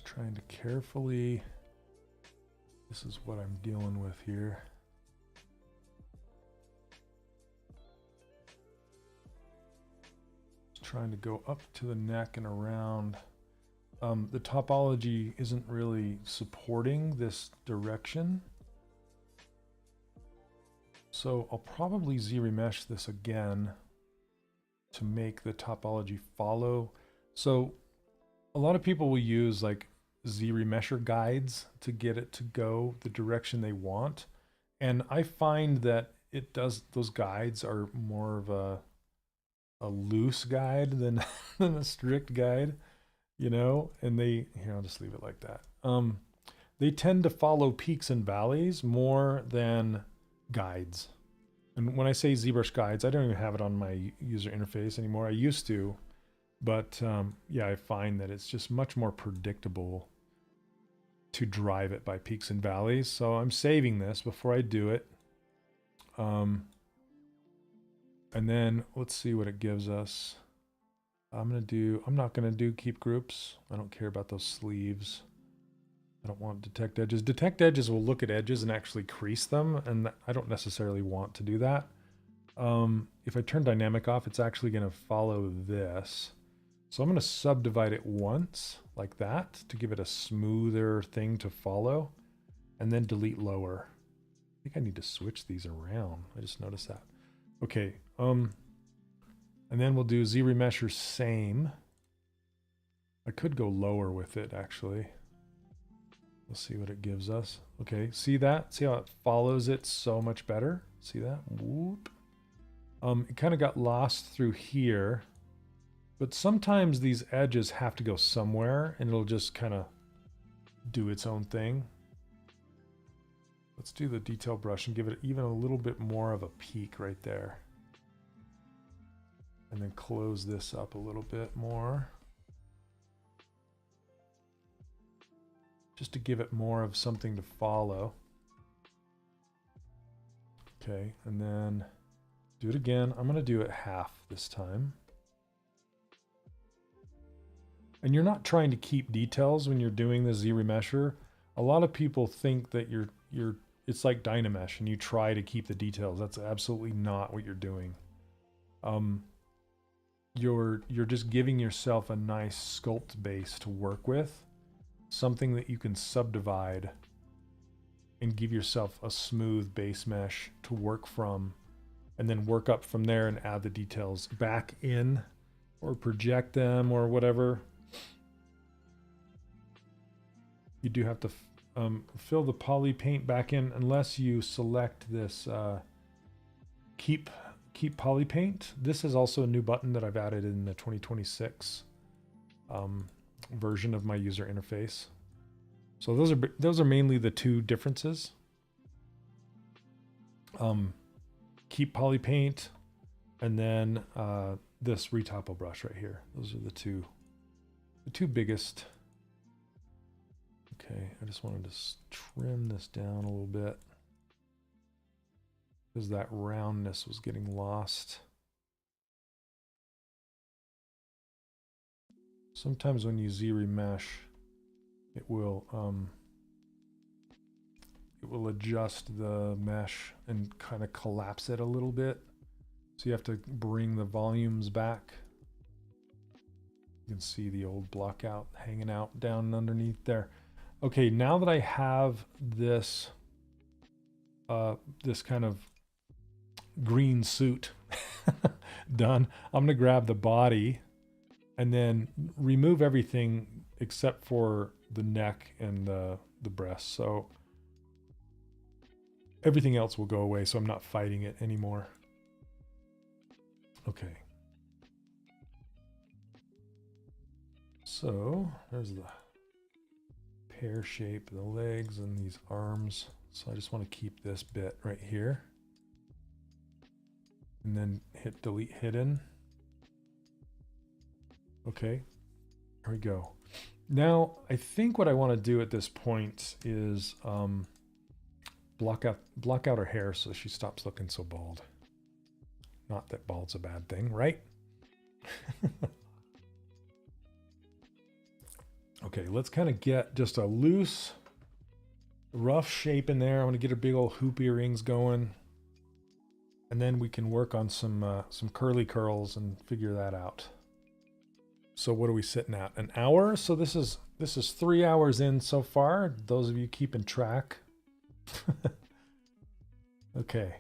Trying to carefully, this is what I'm dealing with here. Just trying to go up to the neck and around. The topology isn't really supporting this direction. So I'll probably Z-remesh this again to make the topology follow. So a lot of people will use like Z-remesher guides to get it to go the direction they want. And I find that it does, those guides are more of a loose guide than, than a strict guide, you know, and they, here, I'll just leave it like that. They tend to follow peaks and valleys more than guides. And when I say ZBrush guides, I don't even have it on my user interface anymore. I used to. But yeah, I find that it's just much more predictable to drive it by peaks and valleys. So I'm saving this before I do it. And then let's see what it gives us. I'm not gonna do keep groups. I don't care about those sleeves. I don't want detect edges. Detect edges will look at edges and actually crease them, and I don't necessarily want to do that. If I turn dynamic off, it's actually gonna follow this. So I'm going to subdivide it once like that to give it a smoother thing to follow, and then delete lower. I think I need to switch these around. I just noticed that. Okay. And then we'll do Z-remesher same. I could go lower with it actually. We'll see what it gives us. Okay. See that? See how it follows it so much better? See that? Whoop. It kind of got lost through here. But sometimes these edges have to go somewhere and it'll just kind of do its own thing. Let's do the detail brush and give it even a little bit more of a peak right there. And then close this up a little bit more. Just to give it more of something to follow. Okay, and then do it again. I'm going to do it half this time. And you're not trying to keep details when you're doing the Z-remesher. A lot of people think that it's like Dynamesh and you try to keep the details. That's absolutely not what you're doing. You're just giving yourself a nice sculpt base to work with, something that you can subdivide and give yourself a smooth base mesh to work from, and then work up from there and add the details back in or project them or whatever. You do have to fill the poly paint back in unless you select this keep poly paint. This is also a new button that I've added in the 2026 version of my user interface. So those are mainly the two differences. Keep poly paint and then this retopo brush right here. Those are the two biggest. Okay, I just wanted to trim this down a little bit because that roundness was getting lost. Sometimes when you Z-remesh, it will adjust the mesh and kind of collapse it a little bit. So you have to bring the volumes back. You can see the old blockout hanging out down underneath there. Okay, now that I have this this kind of green suit done, I'm gonna grab the body and then remove everything except for the neck and the breast. So everything else will go away, so I'm not fighting it anymore. Okay. So there's the pear shape, the legs and these arms. So I just want to keep this bit right here. And then hit delete hidden. Okay, here we go. Now, I think what I want to do at this point is block out her hair so she stops looking so bald. Not that bald's a bad thing, right? Okay, let's kind of get just a loose, rough shape in there. I want to get her big old hoop earrings going. And then we can work on some curly curls and figure that out. So what are we sitting at? An hour? So this is 3 hours in so far. Those of you keeping track. Okay.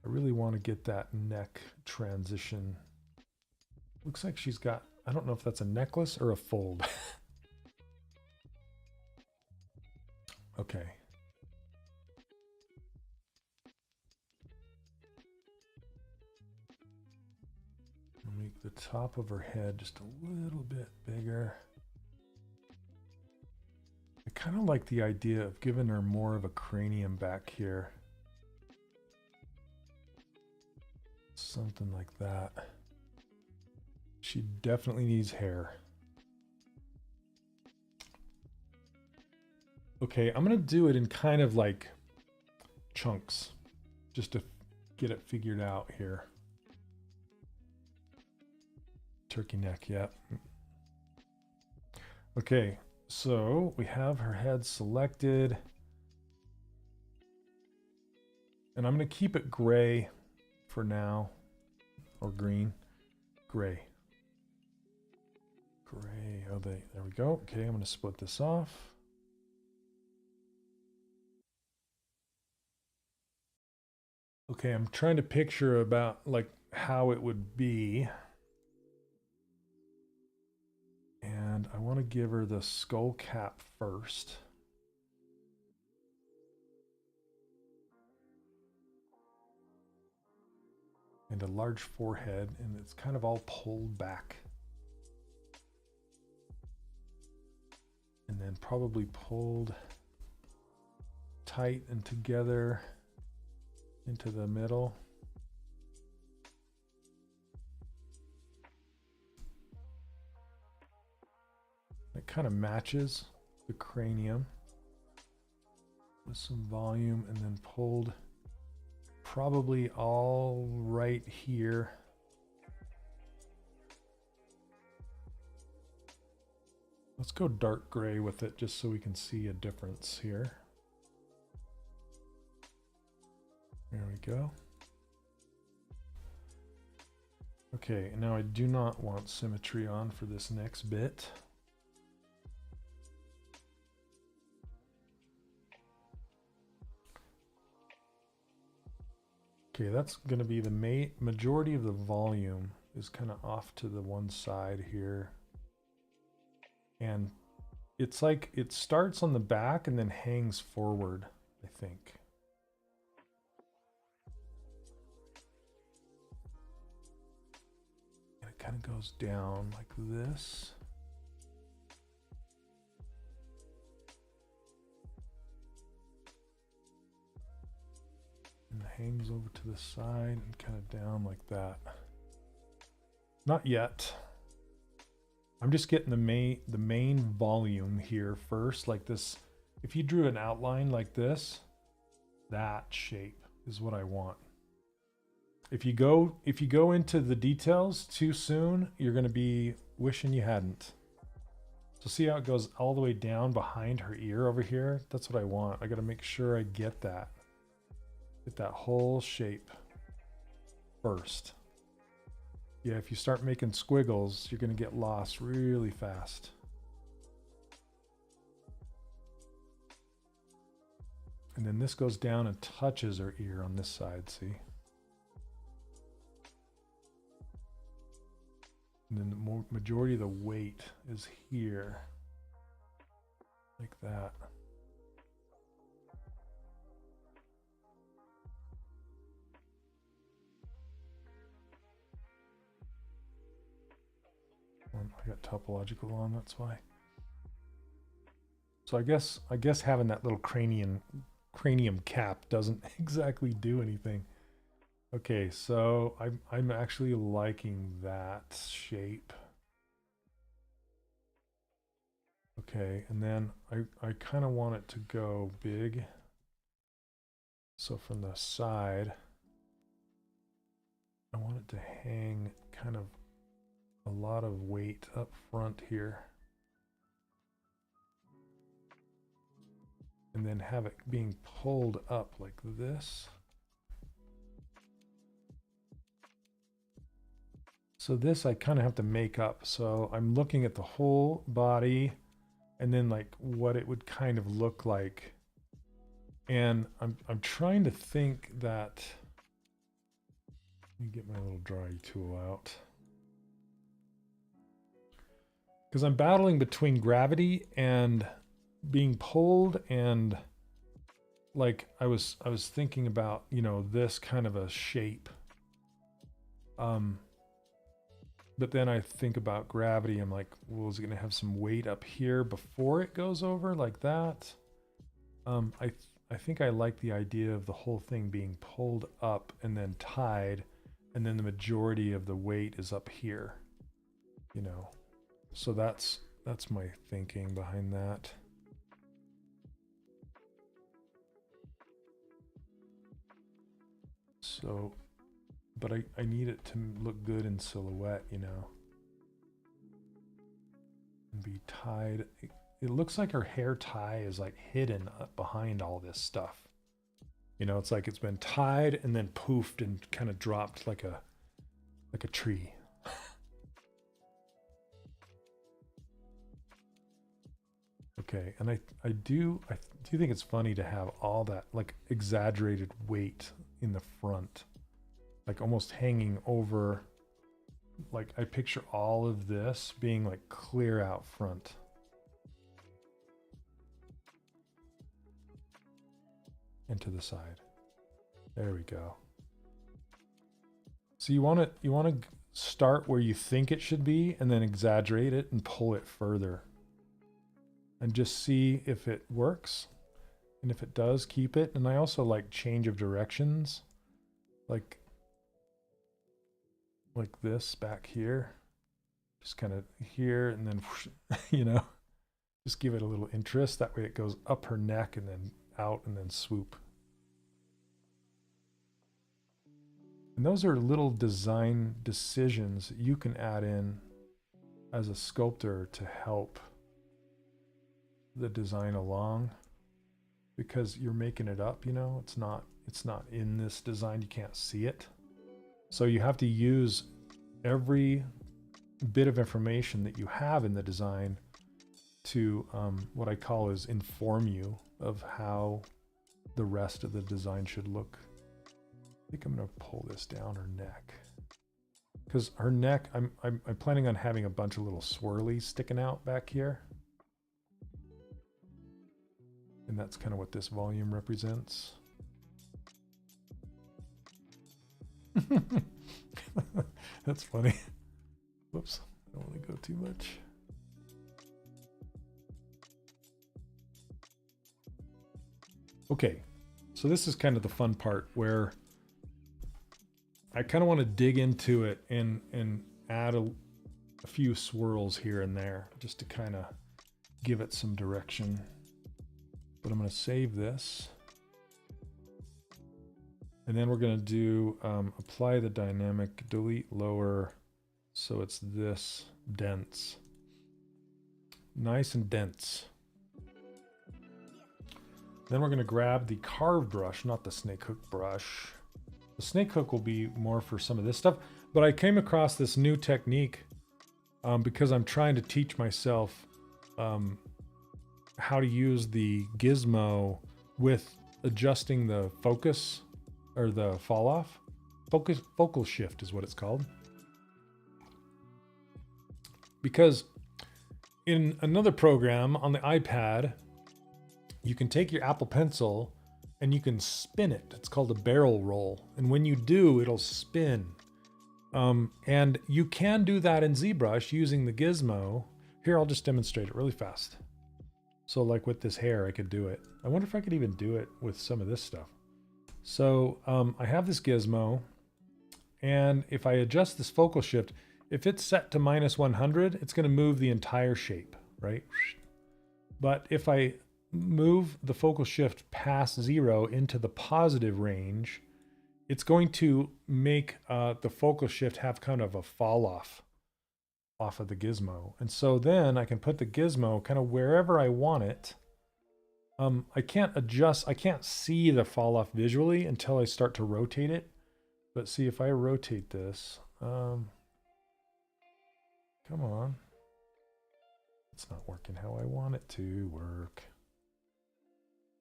I really want to get that neck transition. Looks like she's got, I don't know if that's a necklace or a fold. Okay. Make the top of her head just a little bit bigger. I kind of like the idea of giving her more of a cranium back here. Something like that. She definitely needs hair. Okay, I'm gonna do it in kind of like chunks, just to get it figured out here. Turkey neck, yeah. Okay, so we have her head selected. And I'm gonna keep it gray for now, or green. Gray. Gray, oh, there we go. Okay, I'm gonna split this off. Okay, I'm trying to picture about like how it would be. And I want to give her the skull cap first. And a large forehead, and it's kind of all pulled back. And then probably pulled tight and together into the middle. It kind of matches the cranium with some volume, and then pulled probably all right here. Let's go dark gray with it just so we can see a difference here. There we go. Okay, and now I do not want symmetry on for this next bit. Okay, that's going to be the majority of the volume is kind of off to the one side here. And it's like it starts on the back and then hangs forward, I think. And it kind of goes down like this. And hangs over to the side and kind of down like that. Not yet. I'm just getting the main volume here first, like this. If you drew an outline like this, that shape is what I want. If you go into the details too soon, you're going to be wishing you hadn't. So see how it goes all the way down behind her ear over here? That's what I want. I got to make sure I get that. Get that whole shape first. Yeah, if you start making squiggles, you're going to get lost really fast. And then this goes down and touches her ear on this side, see? And then the majority of the weight is here, like that. I got topological on, that's why. So I guess having that little cranium cap doesn't exactly do anything. Okay, so I'm actually liking that shape. Okay, and then I kind of want it to go big. So from the side, I want it to hang kind of a lot of weight up front here. And then have it being pulled up like this. So this I kind of have to make up. So I'm looking at the whole body and then like what it would kind of look like. And I'm trying to think that, let me get my little drawing tool out. Because I'm battling between gravity and being pulled, and like I was thinking about, you know, this kind of a shape. But then I think about gravity. I'm like, well, is it going to have some weight up here before it goes over like that? I think I like the idea of the whole thing being pulled up and then tied, and then the majority of the weight is up here, you know. So that's my thinking behind that. So, but I need it to look good in silhouette, you know, and be tied. It looks like her hair tie is like hidden up behind all this stuff. You know, it's like it's been tied and then poofed and kind of dropped like a tree. Okay, and I do think it's funny to have all that like exaggerated weight in the front, like almost hanging over. Like I picture all of this being like clear out front. And to the side. There we go. So you want to start where you think it should be and then exaggerate it and pull it further. And just see if it works. And if it does, keep it. And I also like change of directions. Like this back here. Just kind of here and then, you know, just give it a little interest. That way it goes up her neck and then out and then swoop. And those are little design decisions you can add in as a sculptor to help the design along, because you're making it up, you know, it's not in this design, you can't see it. So you have to use every bit of information that you have in the design to what I call is inform you of how the rest of the design should look. I think I'm going to pull this down her neck, because her neck, I'm planning on having a bunch of little swirlies sticking out back here. And that's kind of what this volume represents. That's funny. Whoops, I don't want to go too much. Okay, so this is kind of the fun part where I kind of want to dig into it and add a few swirls here and there just to kind of give it some direction. But I'm going to save this. And then we're going to do apply the dynamic, delete lower, so it's this dense. Nice and dense. Then we're going to grab the carve brush, not the snake hook brush. The snake hook will be more for some of this stuff, but I came across this new technique because I'm trying to teach myself how to use the Gizmo with adjusting the focus or the fall off. Focal shift is what it's called. because in another program on the iPad, you can take your Apple Pencil and you can spin it. It's called a barrel roll. And when you do, it'll spin. And you can do that in ZBrush using the Gizmo. Here, I'll just demonstrate it really fast. So like with this hair, I could do it. I wonder if I could even do it with some of this stuff. So I have this Gizmo, and if I adjust this focal shift, if it's set to -100, it's going to move the entire shape, right? But if I move the focal shift past 0 into the positive range, it's going to make the focal shift have kind of a fall off of the Gizmo. And so then I can put the Gizmo kind of wherever I want it. I can't adjust, I can't see the fall off visually until I start to rotate it. But see, if I rotate this, come on. It's not working how I want it to work.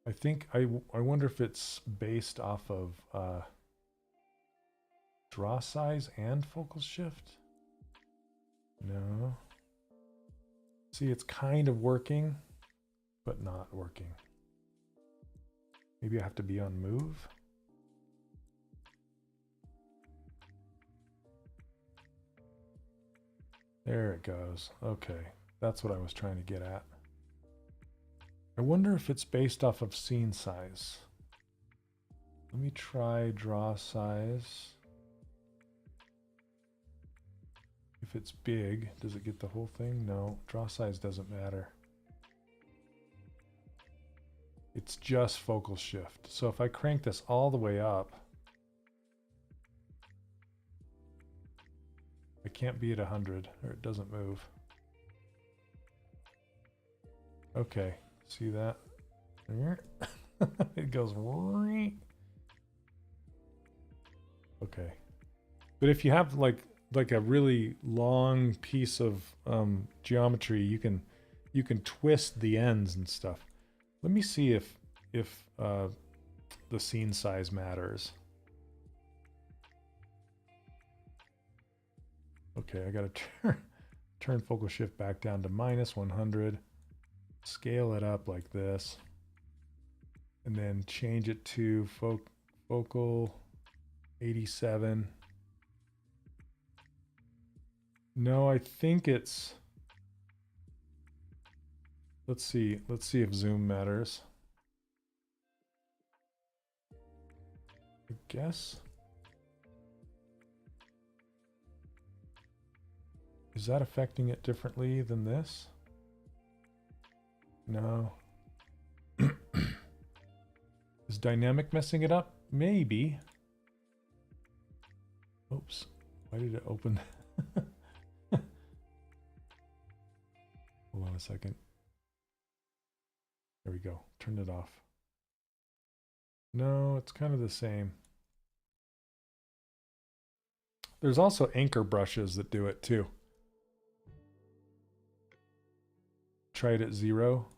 I think, I wonder if it's based off of draw size and focal shift. No. See, it's kind of working, but not working. Maybe I have to be on move. There it goes. Okay, that's what I was trying to get at. I wonder if it's based off of scene size. Let me try draw size. If it's big, does it get the whole thing? No, draw size doesn't matter. It's just focal shift. So if I crank this all the way up, I can't be at 100 or it doesn't move. Okay, see that? It goes right. Okay. But if you have like a really long piece of geometry, you can twist the ends and stuff. Let me see if the scene size matters. Okay, I gotta turn focal shift back down to -100, scale it up like this, and then change it to focal 87. No, I think it's, let's see if zoom matters. I guess. Is that affecting it differently than this? No. Is dynamic messing it up? Maybe. Oops. Why did it open? Hold on a second. There we go. Turn it off. No, it's kind of the same. There's also anchor brushes that do it too. Try it at 0.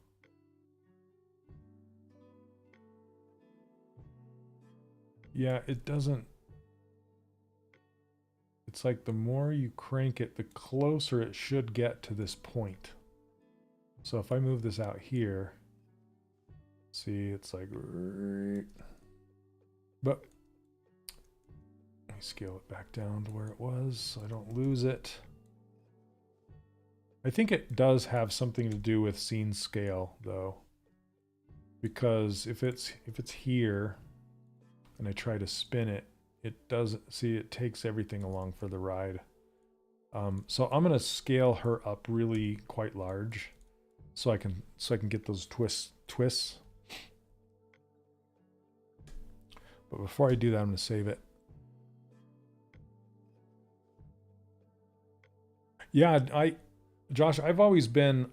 Yeah, it doesn't. It's like the more you crank it, the closer it should get to this point. So if I move this out here, see, it's like, but let me scale it back down to where it was so I don't lose it. I think it does have something to do with scene scale though, because if it's here and I try to spin it, it doesn't, see, it takes everything along for the ride. So I'm gonna scale her up really quite large so I can get those twists. But before I do that, I'm gonna save it. Yeah, Josh, I've always been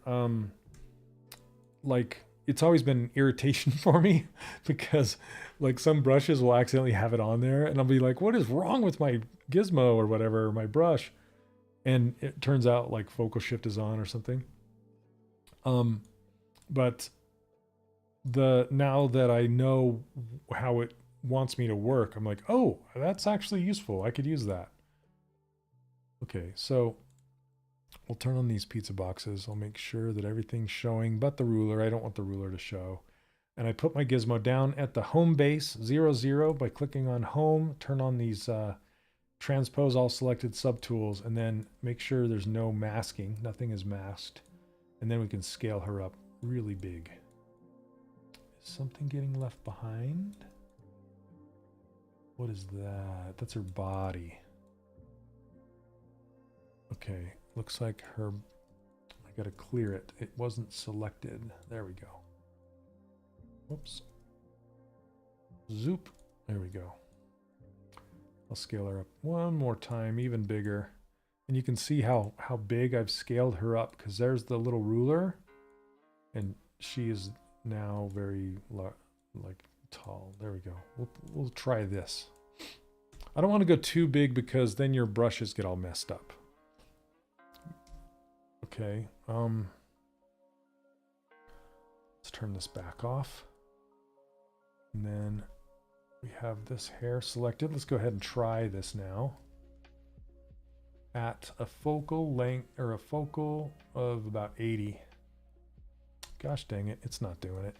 like, it's always been an irritation for me because like some brushes will accidentally have it on there and I'll be like, what is wrong with my Gizmo or whatever, my brush? And it turns out like focal shift is on or something. But now that I know how it wants me to work, I'm like, oh, that's actually useful. I could use that. Okay, so We'll turn on these pizza boxes. I'll make sure that everything's showing but the ruler. I don't want the ruler to show. And I put my gizmo down at the home base, 0, 0, by clicking on home, turn on these transpose all selected subtools, and then make sure there's no masking. Nothing is masked. And then we can scale her up really big. Is something getting left behind? What is that? That's her body. Okay, looks like her... I gotta clear it. It wasn't selected. There we go. Whoops. Zoop. There we go. I'll scale her up one more time, even bigger. And you can see how big I've scaled her up, because there's the little ruler. And she is now very like tall. There we go. We'll try this. I don't want to go too big because then your brushes get all messed up. Okay. Let's turn this back off. And then we have this hair selected. Let's go ahead and try this now. At a focal length, or a focal of about 80. Gosh dang it, it's not doing it.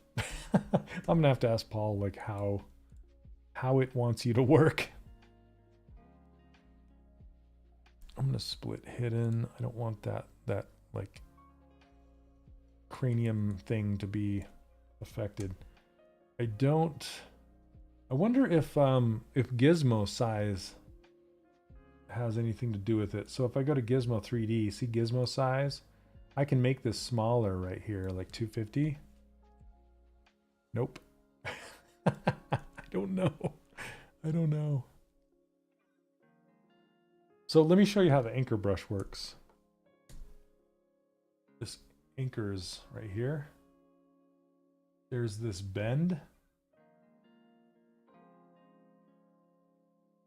I'm gonna have to ask Paul like how it wants you to work. I'm gonna split hidden. I don't want that like cranium thing to be affected. I wonder if Gizmo size has anything to do with it. So if I go to Gizmo 3D, see Gizmo size, I can make this smaller right here, like 250. Nope. I don't know. I don't know. So let me show you how the anchor brush works. This anchor is right here. There's this bend.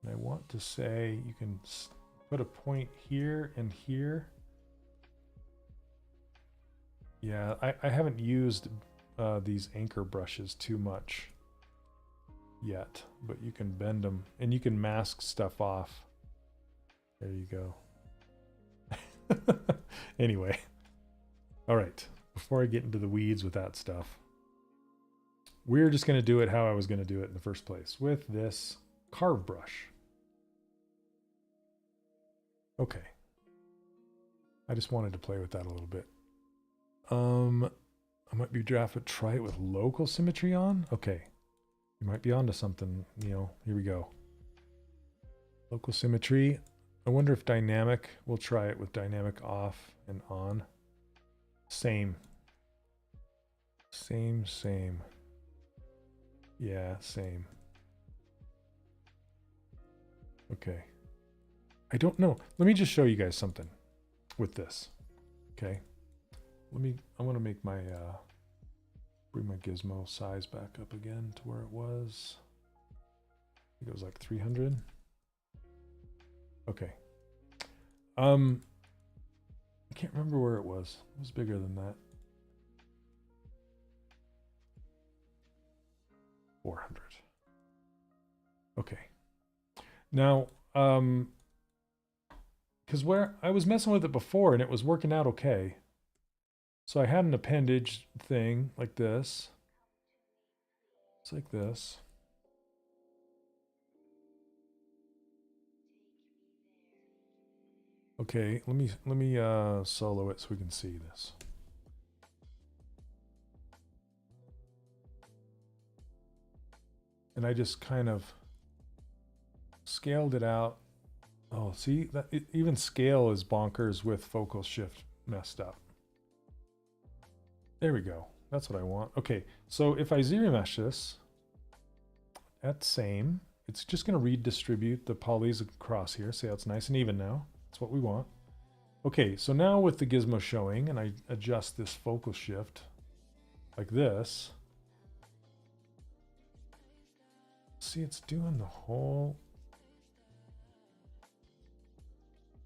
And I want to say you can put a point here and here. Yeah, I haven't used these anchor brushes too much yet, but you can bend them and you can mask stuff off. There you go. Anyway, all right, before I get into the weeds with that stuff, we're just going to do it how I was going to do it in the first place, with this carve brush. Okay. I just wanted to play with that a little bit. I might be drafted. Try it with local symmetry on. Okay. You might be onto something, Neil. Here we go. Local symmetry. I wonder if dynamic, we'll try it with dynamic off and on. Same. Same. Yeah, same. Okay. I don't know. Let me just show you guys something with this. Okay. I want to make my, bring my gizmo size back up again to where it was. I think it was like 300. Okay. I can't remember where it was. It was bigger than that. 400. Okay. Now, because where I was messing with it before and it was working out okay. So I had an appendage thing like this. It's like this. Okay, let me solo it so we can see this. And I just kind of scaled it out. Oh, see that even scale is bonkers with focal shift messed up. There we go. That's what I want. Okay, so if I Zremesh this at same, it's just going to redistribute the polys across here. See how it's nice and even now. That's what we want. Okay, so now with the gizmo showing, and I adjust this focal shift like this. See, it's doing the whole,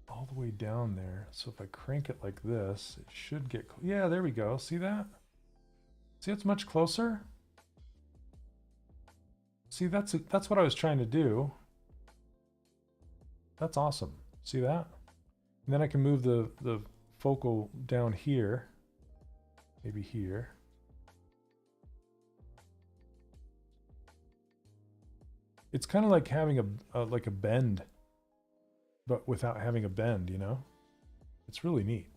all the way down there. So if I crank it like this, it should get, yeah, there we go. See that? See, it's much closer. See, that's what I was trying to do. That's awesome. See that? And then I can move the focal down here, maybe here. It's kind of like having like a bend, but without having a bend, you know? It's really neat.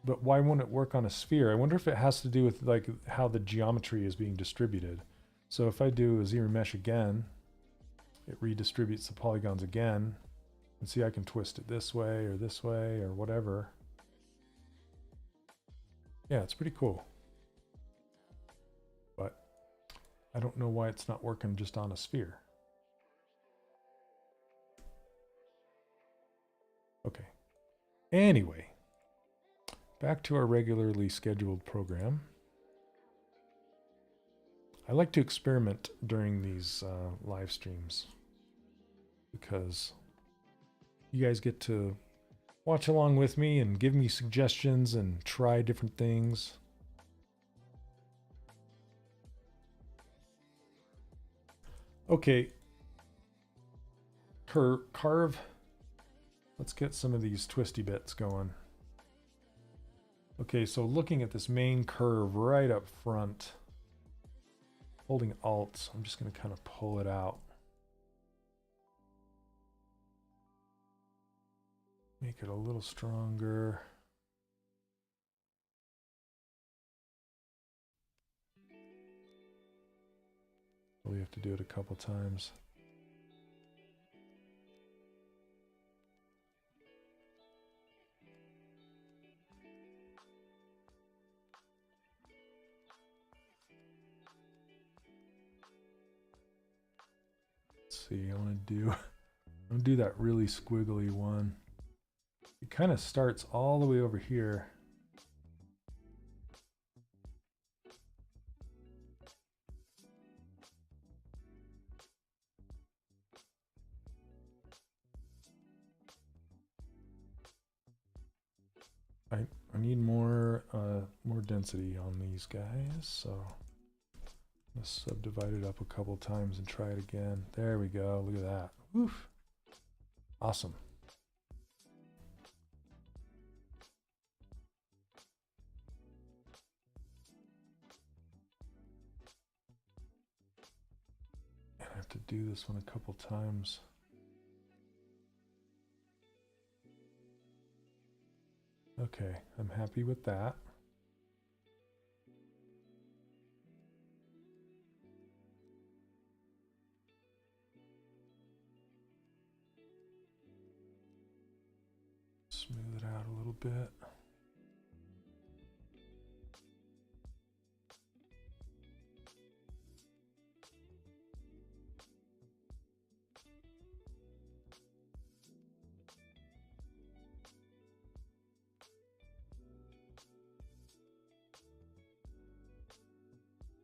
But why won't it work on a sphere? I wonder if it has to do with like how the geometry is being distributed. So if I do a Zremesh again, it redistributes the polygons again. And see, I can twist it this way or whatever. Yeah, it's pretty cool. But I don't know why it's not working just on a sphere. Okay. Anyway, back to our regularly scheduled program. I like to experiment during these live streams because you guys get to watch along with me and give me suggestions and try different things. Okay, carve. Let's get some of these twisty bits going. Okay, so looking at this main curve right up front, holding Alt, I'm just going to kind of pull it out. Make it a little stronger. We have to do it a couple times. Let's see, I want to do that really squiggly one. It kind of starts all the way over here. I need more density on these guys, so let's subdivide it up a couple times and try it again. There we go. Look at that. Woof. Awesome. I have to do this one a couple times. Okay, I'm happy with that. Smooth it out a little bit.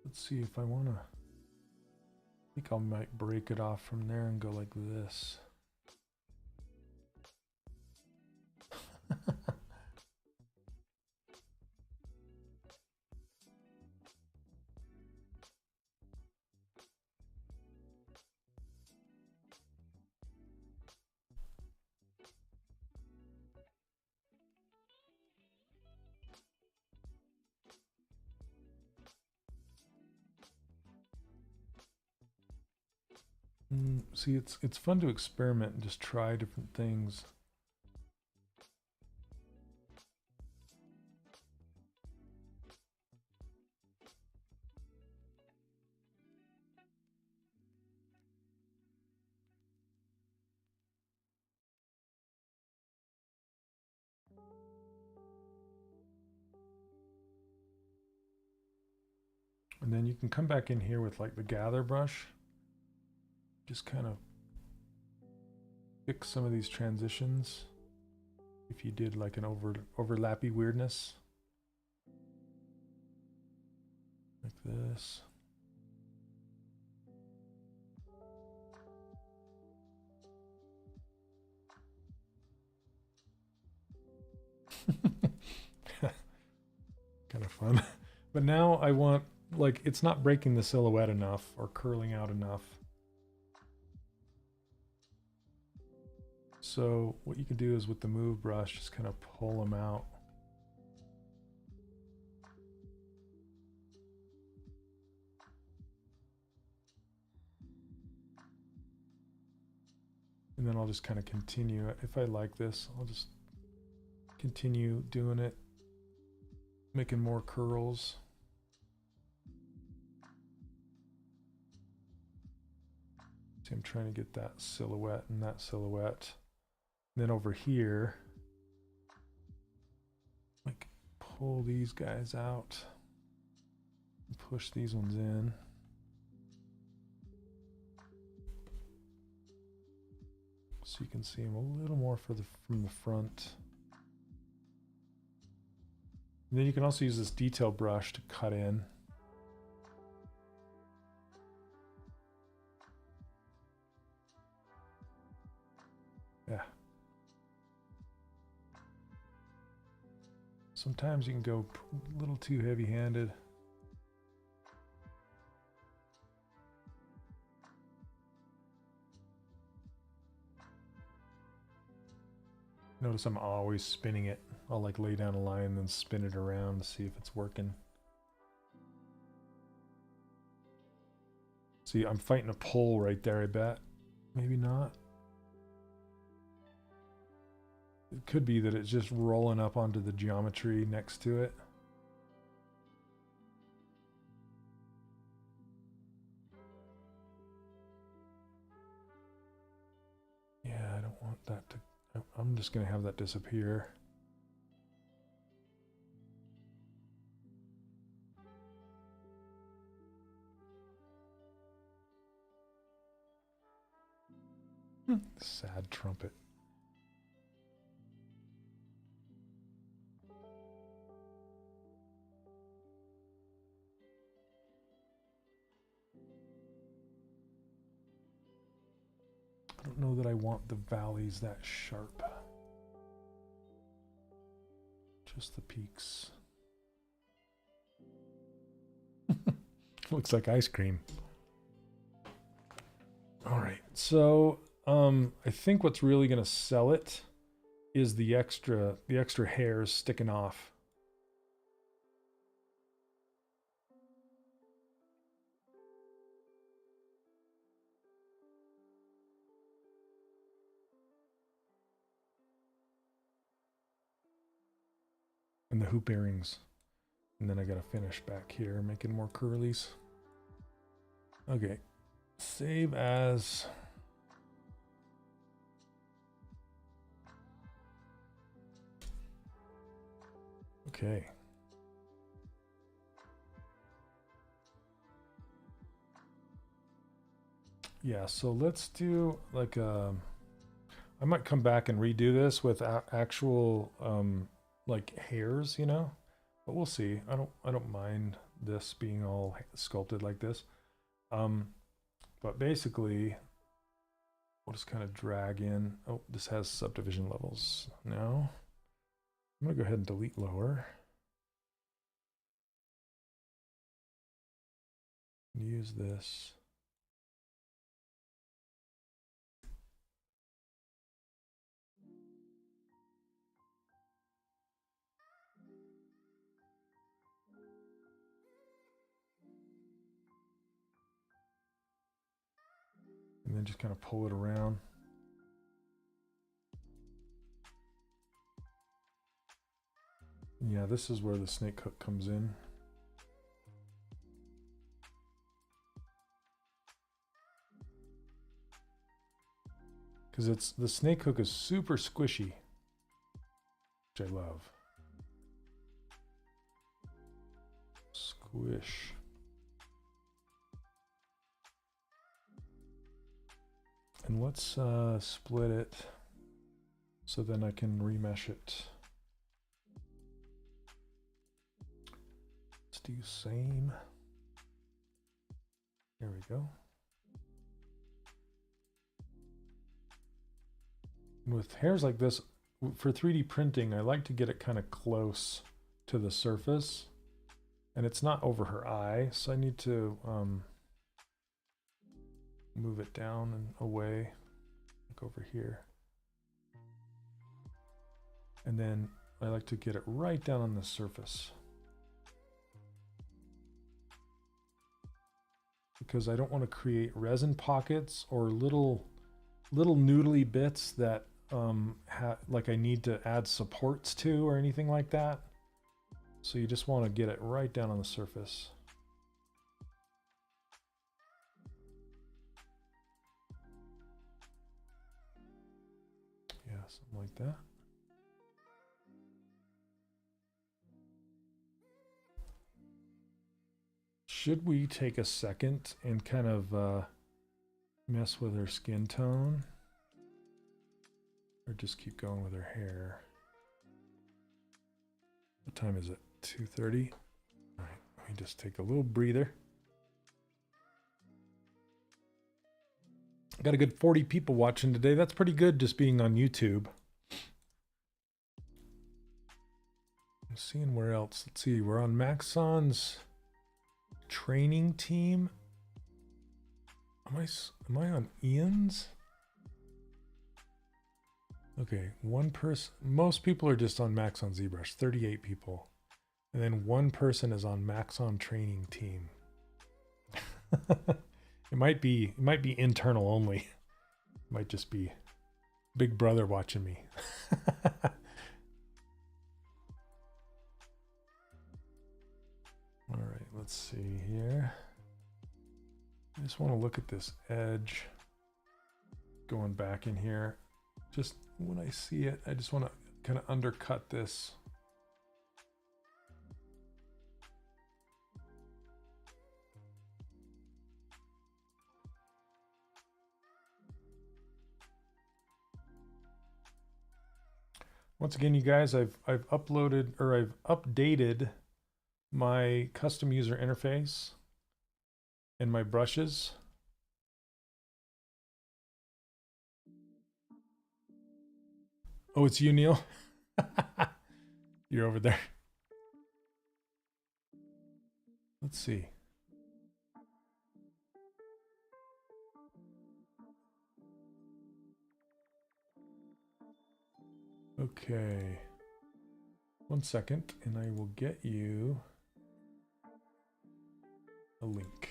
Let's see if I want to. I think I might break it off from there and go like this. See, it's fun to experiment and just try different things. And then you can come back in here with like the gather brush. Just kind of fix some of these transitions. If you did like an overlappy weirdness. Like this. Kind of fun. But now I want, like, it's not breaking the silhouette enough or curling out enough. So what you can do is with the move brush, just kind of pull them out. And then I'll just kind of continue. If I like this, I'll just continue doing it, making more curls. See, I'm trying to get that silhouette and that silhouette. And then over here, like pull these guys out and push these ones in. So you can see them a little more from the front. And then you can also use this detail brush to cut in. Yeah. Sometimes you can go a little too heavy-handed. Notice I'm always spinning it. I'll like lay down a line and then spin it around to see if it's working. See, I'm fighting a pull right there, I bet. Maybe not. It could be that it's just rolling up onto the geometry next to it. Yeah, I don't want that to... I'm just going to have that disappear. Sad trumpet. I don't know that I want the valleys that sharp. Just the peaks. Looks like ice cream. All right, so I think what's really going to sell it is the extra hairs sticking off. And the hoop earrings. And then I got to finish back here, making more curlies. Okay, save as. Okay. Yeah, so let's do like a... I might come back and redo this with actual like hairs, you know, but we'll see. I don't mind this being all sculpted like this. But basically we'll just kind of drag in. Oh, this has subdivision levels now. I'm gonna go ahead and delete lower. Use this. And then just kind of pull it around. Yeah, this is where the snake hook comes in. Because it's the snake hook is super squishy, which I love. Squish. And let's split it so then I can remesh it. Let's do same. There we go. And with hairs like this, for 3D printing, I like to get it kind of close to the surface. And it's not over her eye, so I need to move it down and away, like over here. And then I like to get it right down on the surface, because I don't want to create resin pockets or little noodly bits that like I need to add supports to or anything like that. So you just want to get it right down on the surface. Yeah, something like that. Should we take a second and kind of mess with her skin tone? Or just keep going with her hair? What time is it? 2:30? All right, let me just take a little breather. Got a good 40 people watching today. That's pretty good just being on YouTube. I'm seeing where else. Let's see, we're on Maxon's training team. Am I on Ian's? Okay, one person. Most people are just on Maxon ZBrush, 38 people. And then one person is on Maxon training team. It might be internal only. It might just be Big Brother watching me. All right, let's see here. I just want to look at this edge going back in here. Just when I see it, I just want to kind of undercut this. Once again, you guys, I've uploaded, or I've updated my custom user interface and my brushes. Oh, it's you, Neil. You're over there. Let's see. Okay. 1 second, and I will get you a link.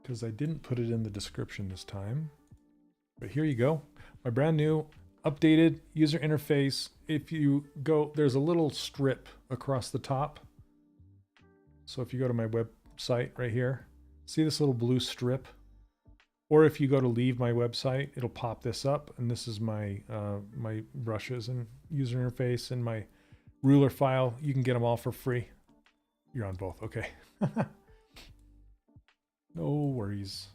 Because I didn't put it in the description this time. But here you go. My brand new updated user interface. If you go, there's a little strip across the top. So if you go to my website right here, see this little blue strip? Or if you go to leave my website, it'll pop this up. And this is my my brushes and user interface and my ruler file. You can get them all for free. You're on both, okay. No worries.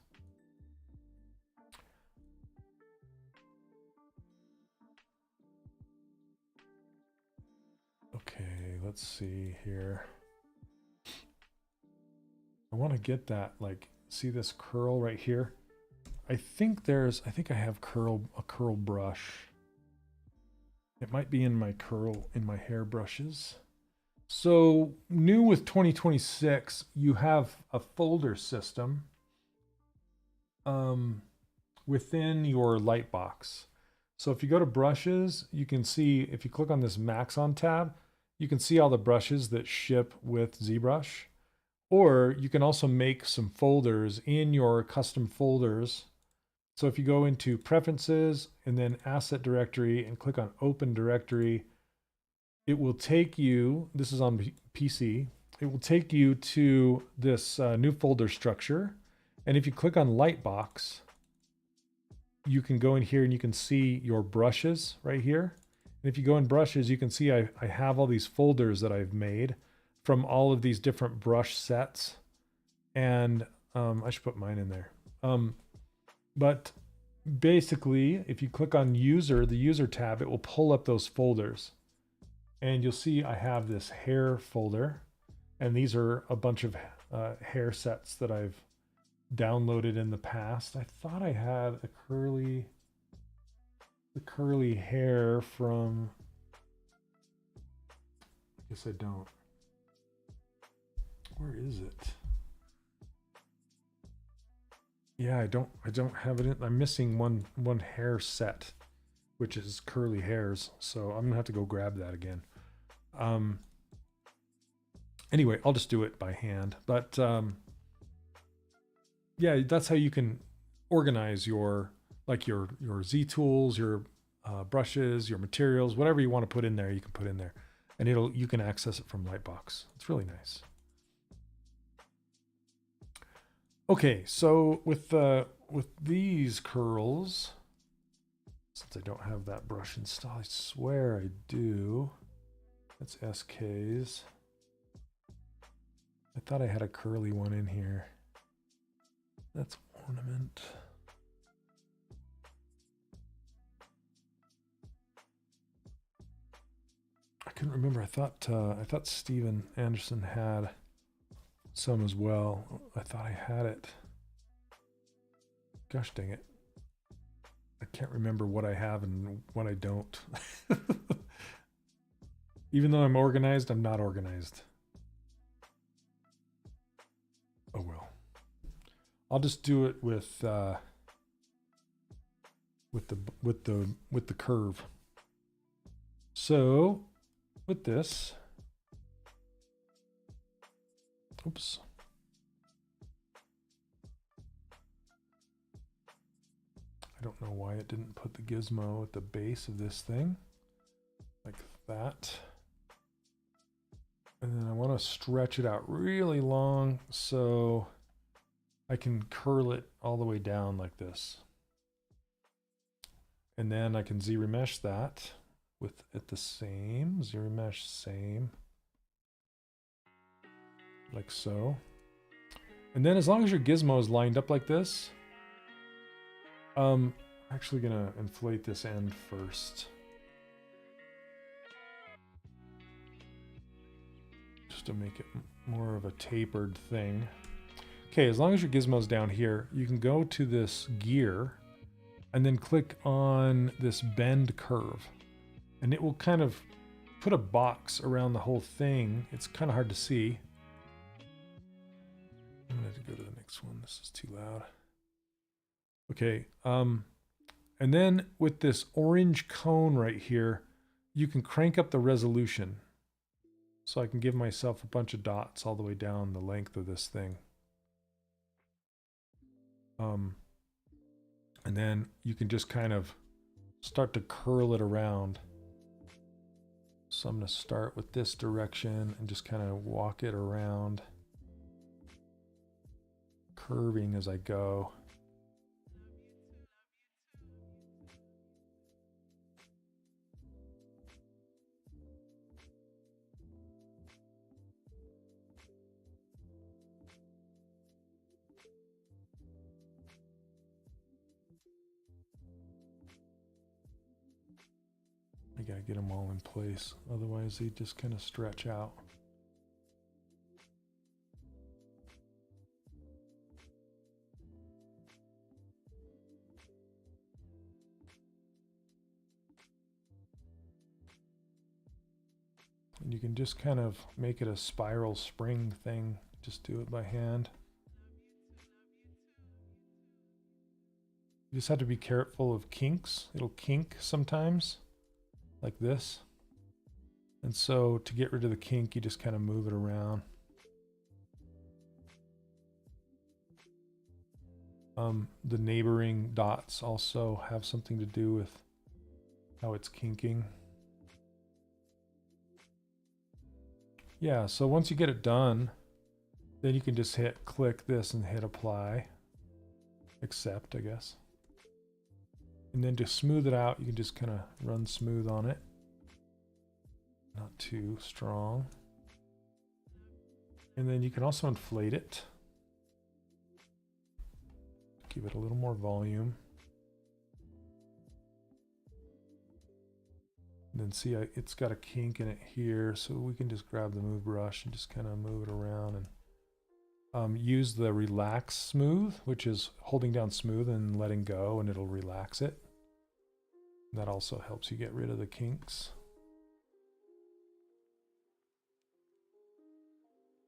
Okay, let's see here. I want to get that, like, see this curl right here? I think I have a curl brush. It might be in my hair brushes. So new with 2026, you have a folder system within your light box. So if you go to brushes, you can see, if you click on this Maxon tab, you can see all the brushes that ship with ZBrush. Or you can also make some folders in your custom folders. So if you go into Preferences and then Asset Directory and click on Open Directory, it will take you, this is on PC, it will take you to this new folder structure. And if you click on Lightbox, you can go in here and you can see your brushes right here. And if you go in brushes, you can see I have all these folders that I've made from all of these different brush sets. And I should put mine in there. But basically, if you click on User, the User tab, it will pull up those folders. And you'll see I have this hair folder. And these are a bunch of hair sets that I've downloaded in the past. I thought I had the curly hair from, I guess I don't. Where is it? Yeah, I don't have it. I'm missing one hair set, which is curly hairs. So I'm gonna have to go grab that again. Anyway, I'll just do it by hand. But yeah, that's how you can organize your Z tools, your brushes, your materials, whatever you want to put in there, you can put in there, and you can access it from Lightbox. It's really nice. Okay, so with these curls, since I don't have that brush installed, I swear I do. That's SK's. I thought I had a curly one in here. That's ornament. I couldn't remember. I thought Steven Anderson had some as well. I thought I had it. Gosh dang it. I can't remember what I have and what I don't. Even though I'm organized, I'm not organized. Oh well. I'll just do it with the curve. So with this, oops. I don't know why it didn't put the gizmo at the base of this thing like that. And then I want to stretch it out really long so I can curl it all the way down like this. And then I can Zremesh that with it the same, Zremesh same, like so. And then as long as your gizmo is lined up like this, I'm actually gonna inflate this end first. Just to make it more of a tapered thing. Okay, as long as your gizmo's down here, you can go to this gear and then click on this bend curve. And it will kind of put a box around the whole thing. It's kind of hard to see. I'm gonna have to go to the next one. This is too loud. Okay, and then with this orange cone right here, you can crank up the resolution. So I can give myself a bunch of dots all the way down the length of this thing. And then you can just kind of start to curl it around. So I'm going to start with this direction and just kind of walk it around, curving as I go. I gotta get them all in place, otherwise they just kind of stretch out. And you can just kind of make it a spiral spring thing, just do it by hand. You just have to be careful of kinks. It'll kink sometimes, like this. And so to get rid of the kink, you just kind of move it around. The neighboring dots also have something to do with how it's kinking. Yeah, so once you get it done, then you can just click this and hit apply. Accept, I guess. And then to smooth it out, you can just kind of run smooth on it. Not too strong. And then you can also inflate it. Give it a little more volume. And then see, it's got a kink in it here, so we can just grab the move brush and just kind of move it around and use the relax smooth, which is holding down smooth and letting go, and it'll relax it. That also helps you get rid of the kinks.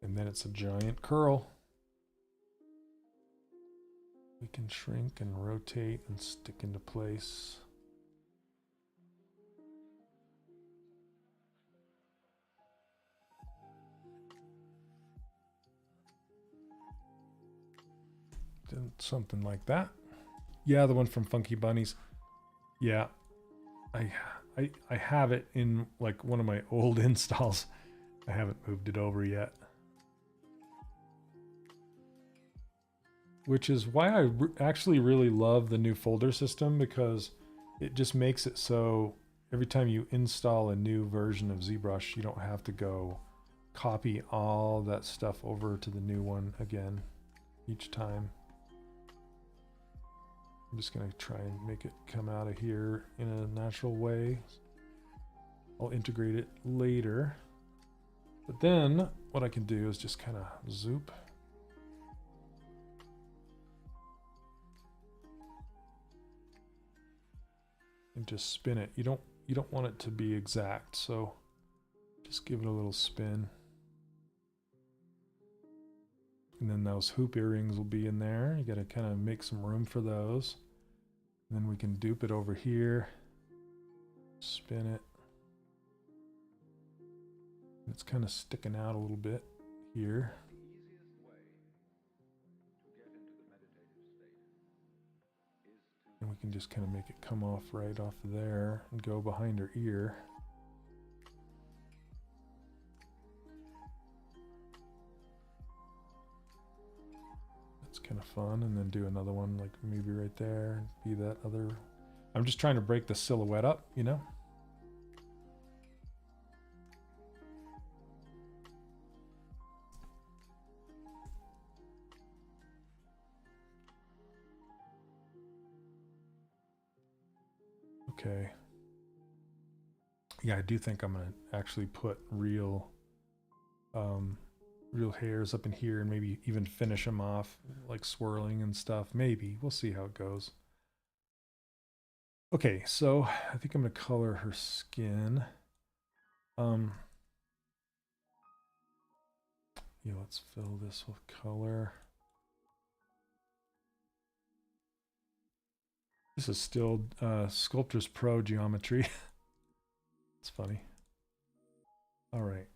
And then it's a giant curl. We can shrink and rotate and stick into place. Something like that. Yeah, the one from Funky Bunnies. Yeah, I have it in like one of my old installs. I haven't moved it over yet. Which is why I actually really love the new folder system, because it just makes it so every time you install a new version of ZBrush, you don't have to go copy all that stuff over to the new one again each time. I'm just going to try and make it come out of here in a natural way. I'll integrate it later. But then what I can do is just kind of zoop. And just spin it. You don't want it to be exact, so just give it a little spin. And then those hoop earrings will be in there. You got to kind of make some room for those. And then we can dupe it over here. Spin it. It's kind of sticking out a little bit here. And we can just kind of make it come off right off there and go behind her ear. That's kind of fun. And then do another one like maybe right there. Be that other. I'm just trying to break the silhouette up, you know? Okay. Yeah, I do think I'm gonna actually put real hairs up in here and maybe even finish them off like swirling and stuff. Maybe. We'll see how it goes. Okay, so I think I'm gonna color her skin. Yeah, let's fill this with color. This is still Sculptors Pro geometry. It's funny. All right.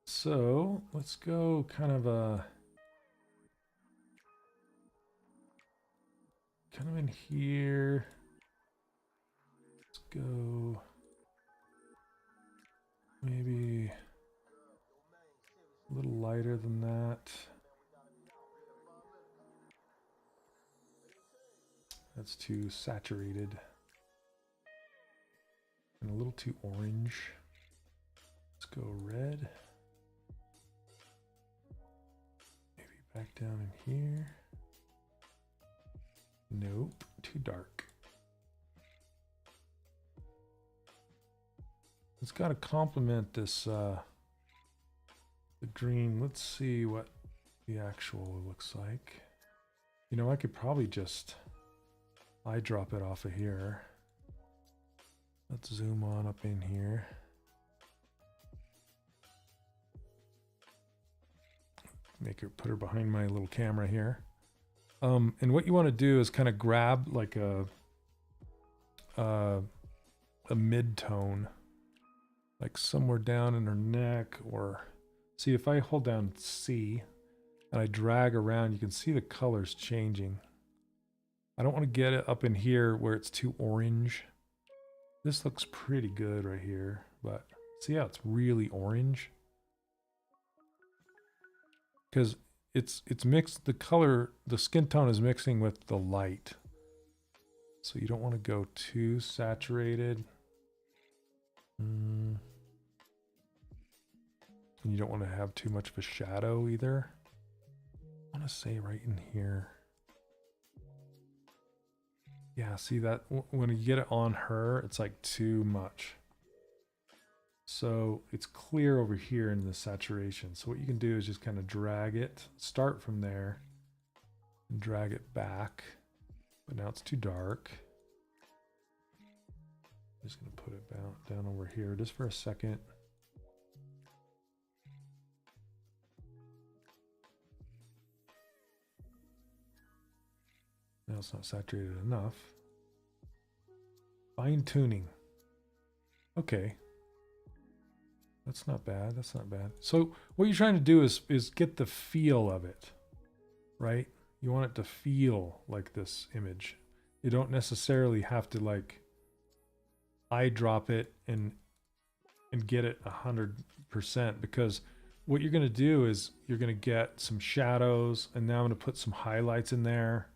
So let's go kind of in here. Let's go maybe a little lighter than that. That's too saturated and a little too orange. Let's go red. Maybe back down in here. Nope, too dark. It's got to complement this the green. Let's see what the actual looks like. You know, I could probably just eyedrop it off of here. Let's zoom on up in here. Make her, put her behind my little camera here. And what you want to do is kind of grab like a mid-tone, like somewhere down in her neck, or see if I hold down C and I drag around, you can see the colors changing. I don't want to get it up in here where it's too orange. This looks pretty good right here, but see how it's really orange? Because it's mixed, the color, the skin tone is mixing with the light. So you don't want to go too saturated. And you don't want to have too much of a shadow either. I want to say right in here. Yeah, see that when you get it on her, it's like too much. So it's clear over here in the saturation. So what you can do is just kind of drag it, start from there, and drag it back. But now it's too dark. I'm just going to put it down over here just for a second. Now it's not saturated enough. Fine tuning. Okay. That's not bad. That's not bad. So what you're trying to do is get the feel of it, right? You want it to feel like this image. You don't necessarily have to like eyedrop it and get it 100%, because what you're going to do is you're going to get some shadows, and now I'm going to put some highlights in there.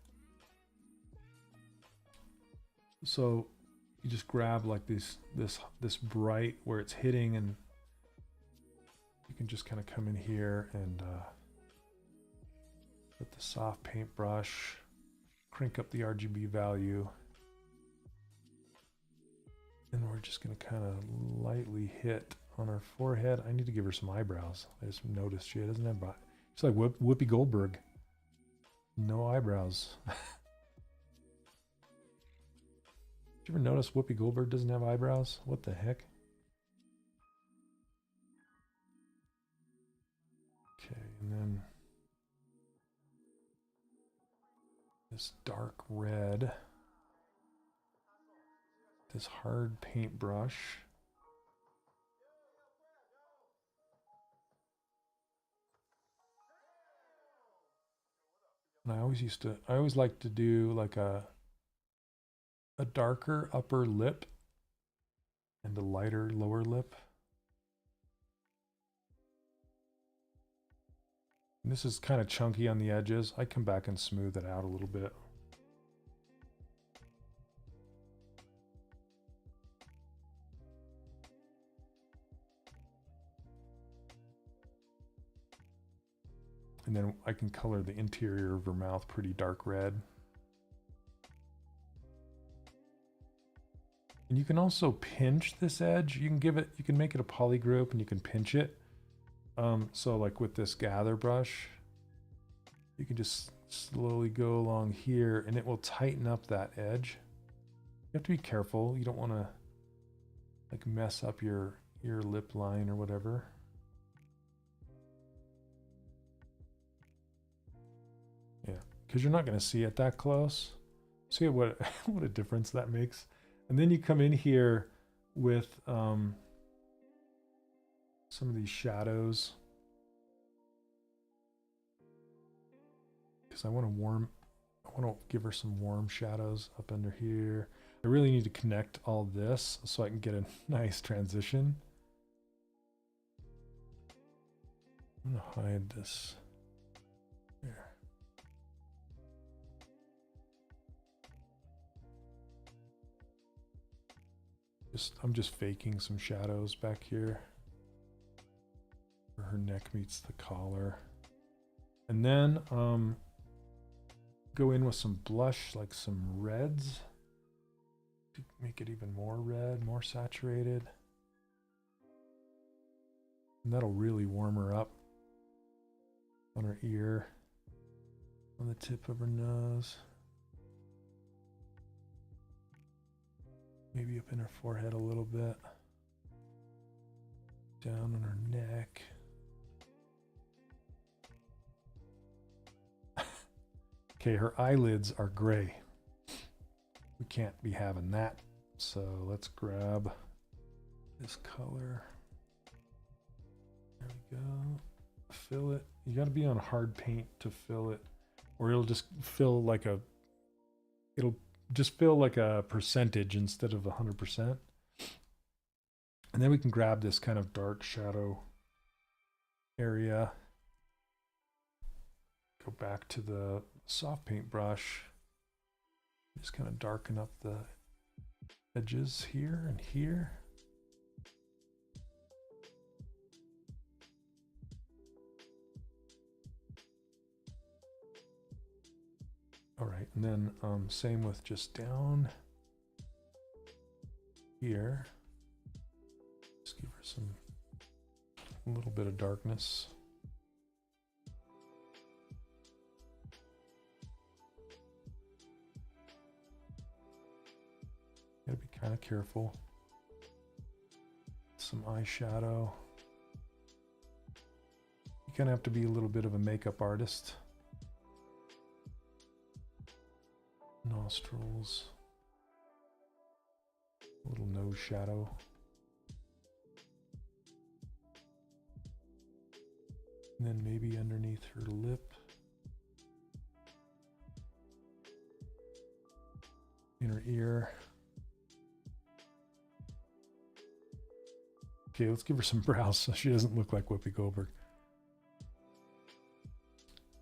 So you just grab like this bright where it's hitting, and you can just kind of come in here and with the soft paintbrush, crank up the RGB value. And we're just going to kind of lightly hit on her forehead. I need to give her some eyebrows. I just noticed she doesn't have, she's like Whoopi Goldberg. No eyebrows. Did you ever notice Whoopi Goldberg doesn't have eyebrows? What the heck? Okay, and then this dark red, this hard paintbrush. And I always like to do like a darker upper lip and a lighter lower lip. And this is kind of chunky on the edges. I come back and smooth it out a little bit. And then I can color the interior of her mouth pretty dark red. And you can also pinch this edge. You can make it a poly group and you can pinch it. So like with this gather brush, you can just slowly go along here and it will tighten up that edge. You have to be careful. You don't want to like mess up your lip line or whatever. Yeah, because you're not going to see it that close. See what a difference that makes. And then you come in here with some of these shadows, because I want to give her some warm shadows up under here. I really need to connect all this so I can get a nice transition. I'm going to hide this here. I'm just faking some shadows back here where her neck meets the collar. And then go in with some blush, like some reds to make it even more red, more saturated. And that'll really warm her up on her ear, on the tip of her nose. Maybe up in her forehead a little bit. Down on her neck. Okay, her eyelids are gray. We can't be having that. So let's grab this color. There we go. Fill it. You got to be on hard paint to fill it, or it'll just fill like a percentage instead of 100%. And then we can grab this kind of dark shadow area. Go back to the soft paint brush. Just kind of darken up the edges here and here. All right, and then same with just down here. Just give her a little bit of darkness. Gotta be kind of careful. Some eyeshadow. You kind of have to be a little bit of a makeup artist. nostrils. A little nose shadow. And then maybe underneath her lip. In her ear. Okay, let's give her some brows so she doesn't look like Whoopi Goldberg.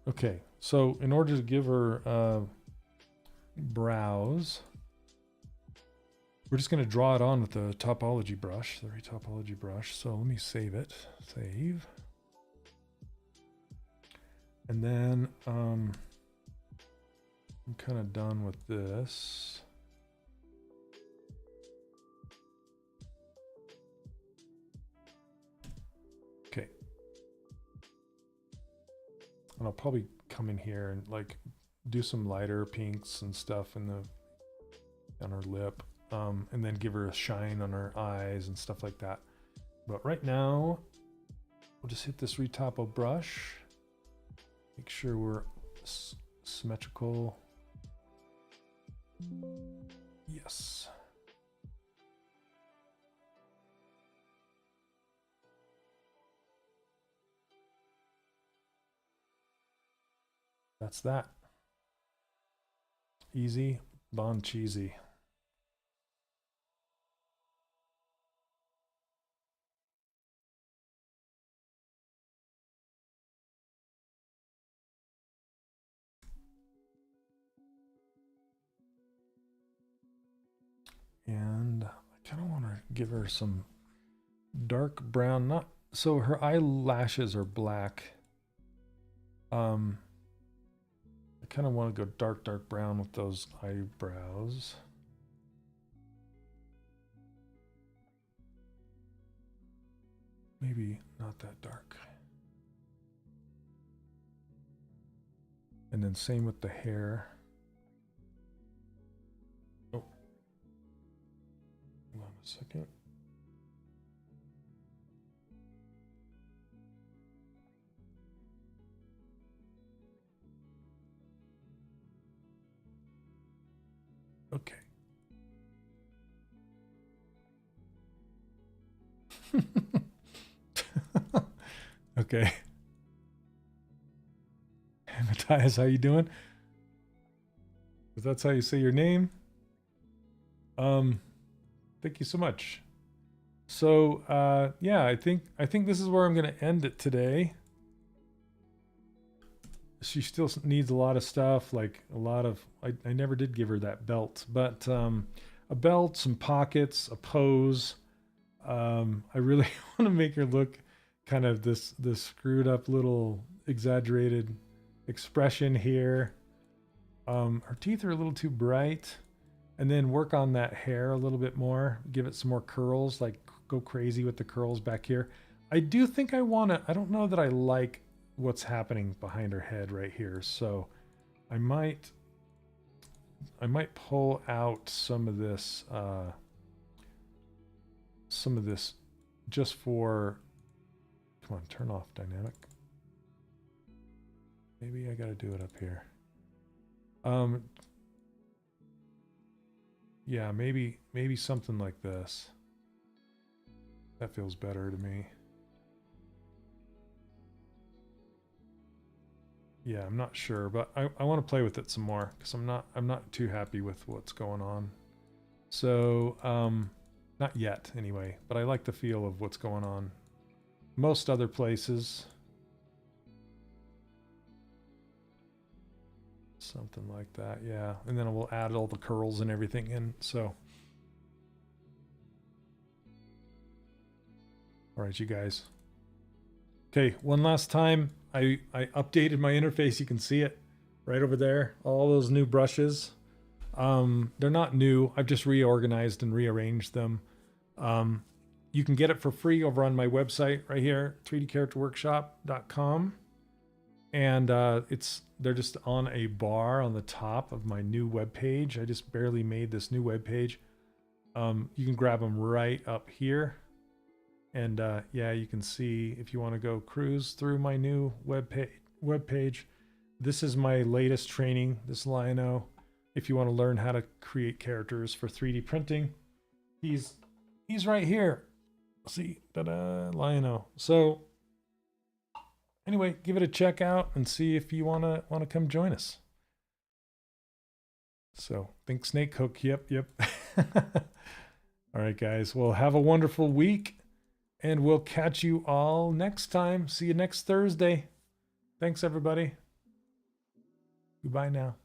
Okay, so in order to give her brows, we're just going to draw it on with the topology brush, the retopology brush. So let me save it. Save. And then I'm kind of done with this. Okay. And I'll probably come in here and like do some lighter pinks and stuff in the on her lip, and then give her a shine on her eyes and stuff like that. But right now, we'll just hit this retopo brush. Make sure we're symmetrical. Yes. That's that. Easy, bon cheesy. And I kind of want to give her some dark brown, not so her eyelashes are black. I kind of want to go dark brown with those eyebrows. Maybe not that dark. And then same with the hair. Oh. Hold on a second. Okay. Okay. Matthias, how you doing? If that's how you say your name. Thank you so much. So yeah, I think this is where I'm gonna end it today. She still needs a lot of stuff, like a lot of, I never did give her that belt, but a belt, some pockets, a pose. I really want to make her look kind of this screwed up little exaggerated expression here. Her teeth are a little too bright, and then work on that hair a little bit more, give it some more curls, like go crazy with the curls back here. I do think I don't know that I like what's happening behind her head right here, so I might pull out some of this just for, come on, turn off dynamic. Maybe I gotta do it up here. Yeah, maybe something like this. That feels better to me. Yeah, I'm not sure, but I want to play with it some more because I'm not too happy with what's going on. So not yet anyway, but I like the feel of what's going on most other places. Something like that, yeah. And then we'll add all the curls and everything in. So all right, you guys. Okay, one last time. I updated my interface. You can see it right over there. All those new brushes. They're not new. I've just reorganized and rearranged them. You can get it for free over on my website right here, 3dcharacterworkshop.com. And they're just on a bar on the top of my new web page. I just barely made this new web page. You can grab them right up here. And yeah, you can see if you want to go cruise through my new web page. This is my latest training, this Lino. if you want to learn how to create characters for 3D printing, he's right here. See, Lionel. So anyway, give it a check out and see if you wanna come join us. So think snake hook. Yep. All right, guys. Well, have a wonderful week, and we'll catch you all next time. See you next Thursday. Thanks, everybody. Goodbye now.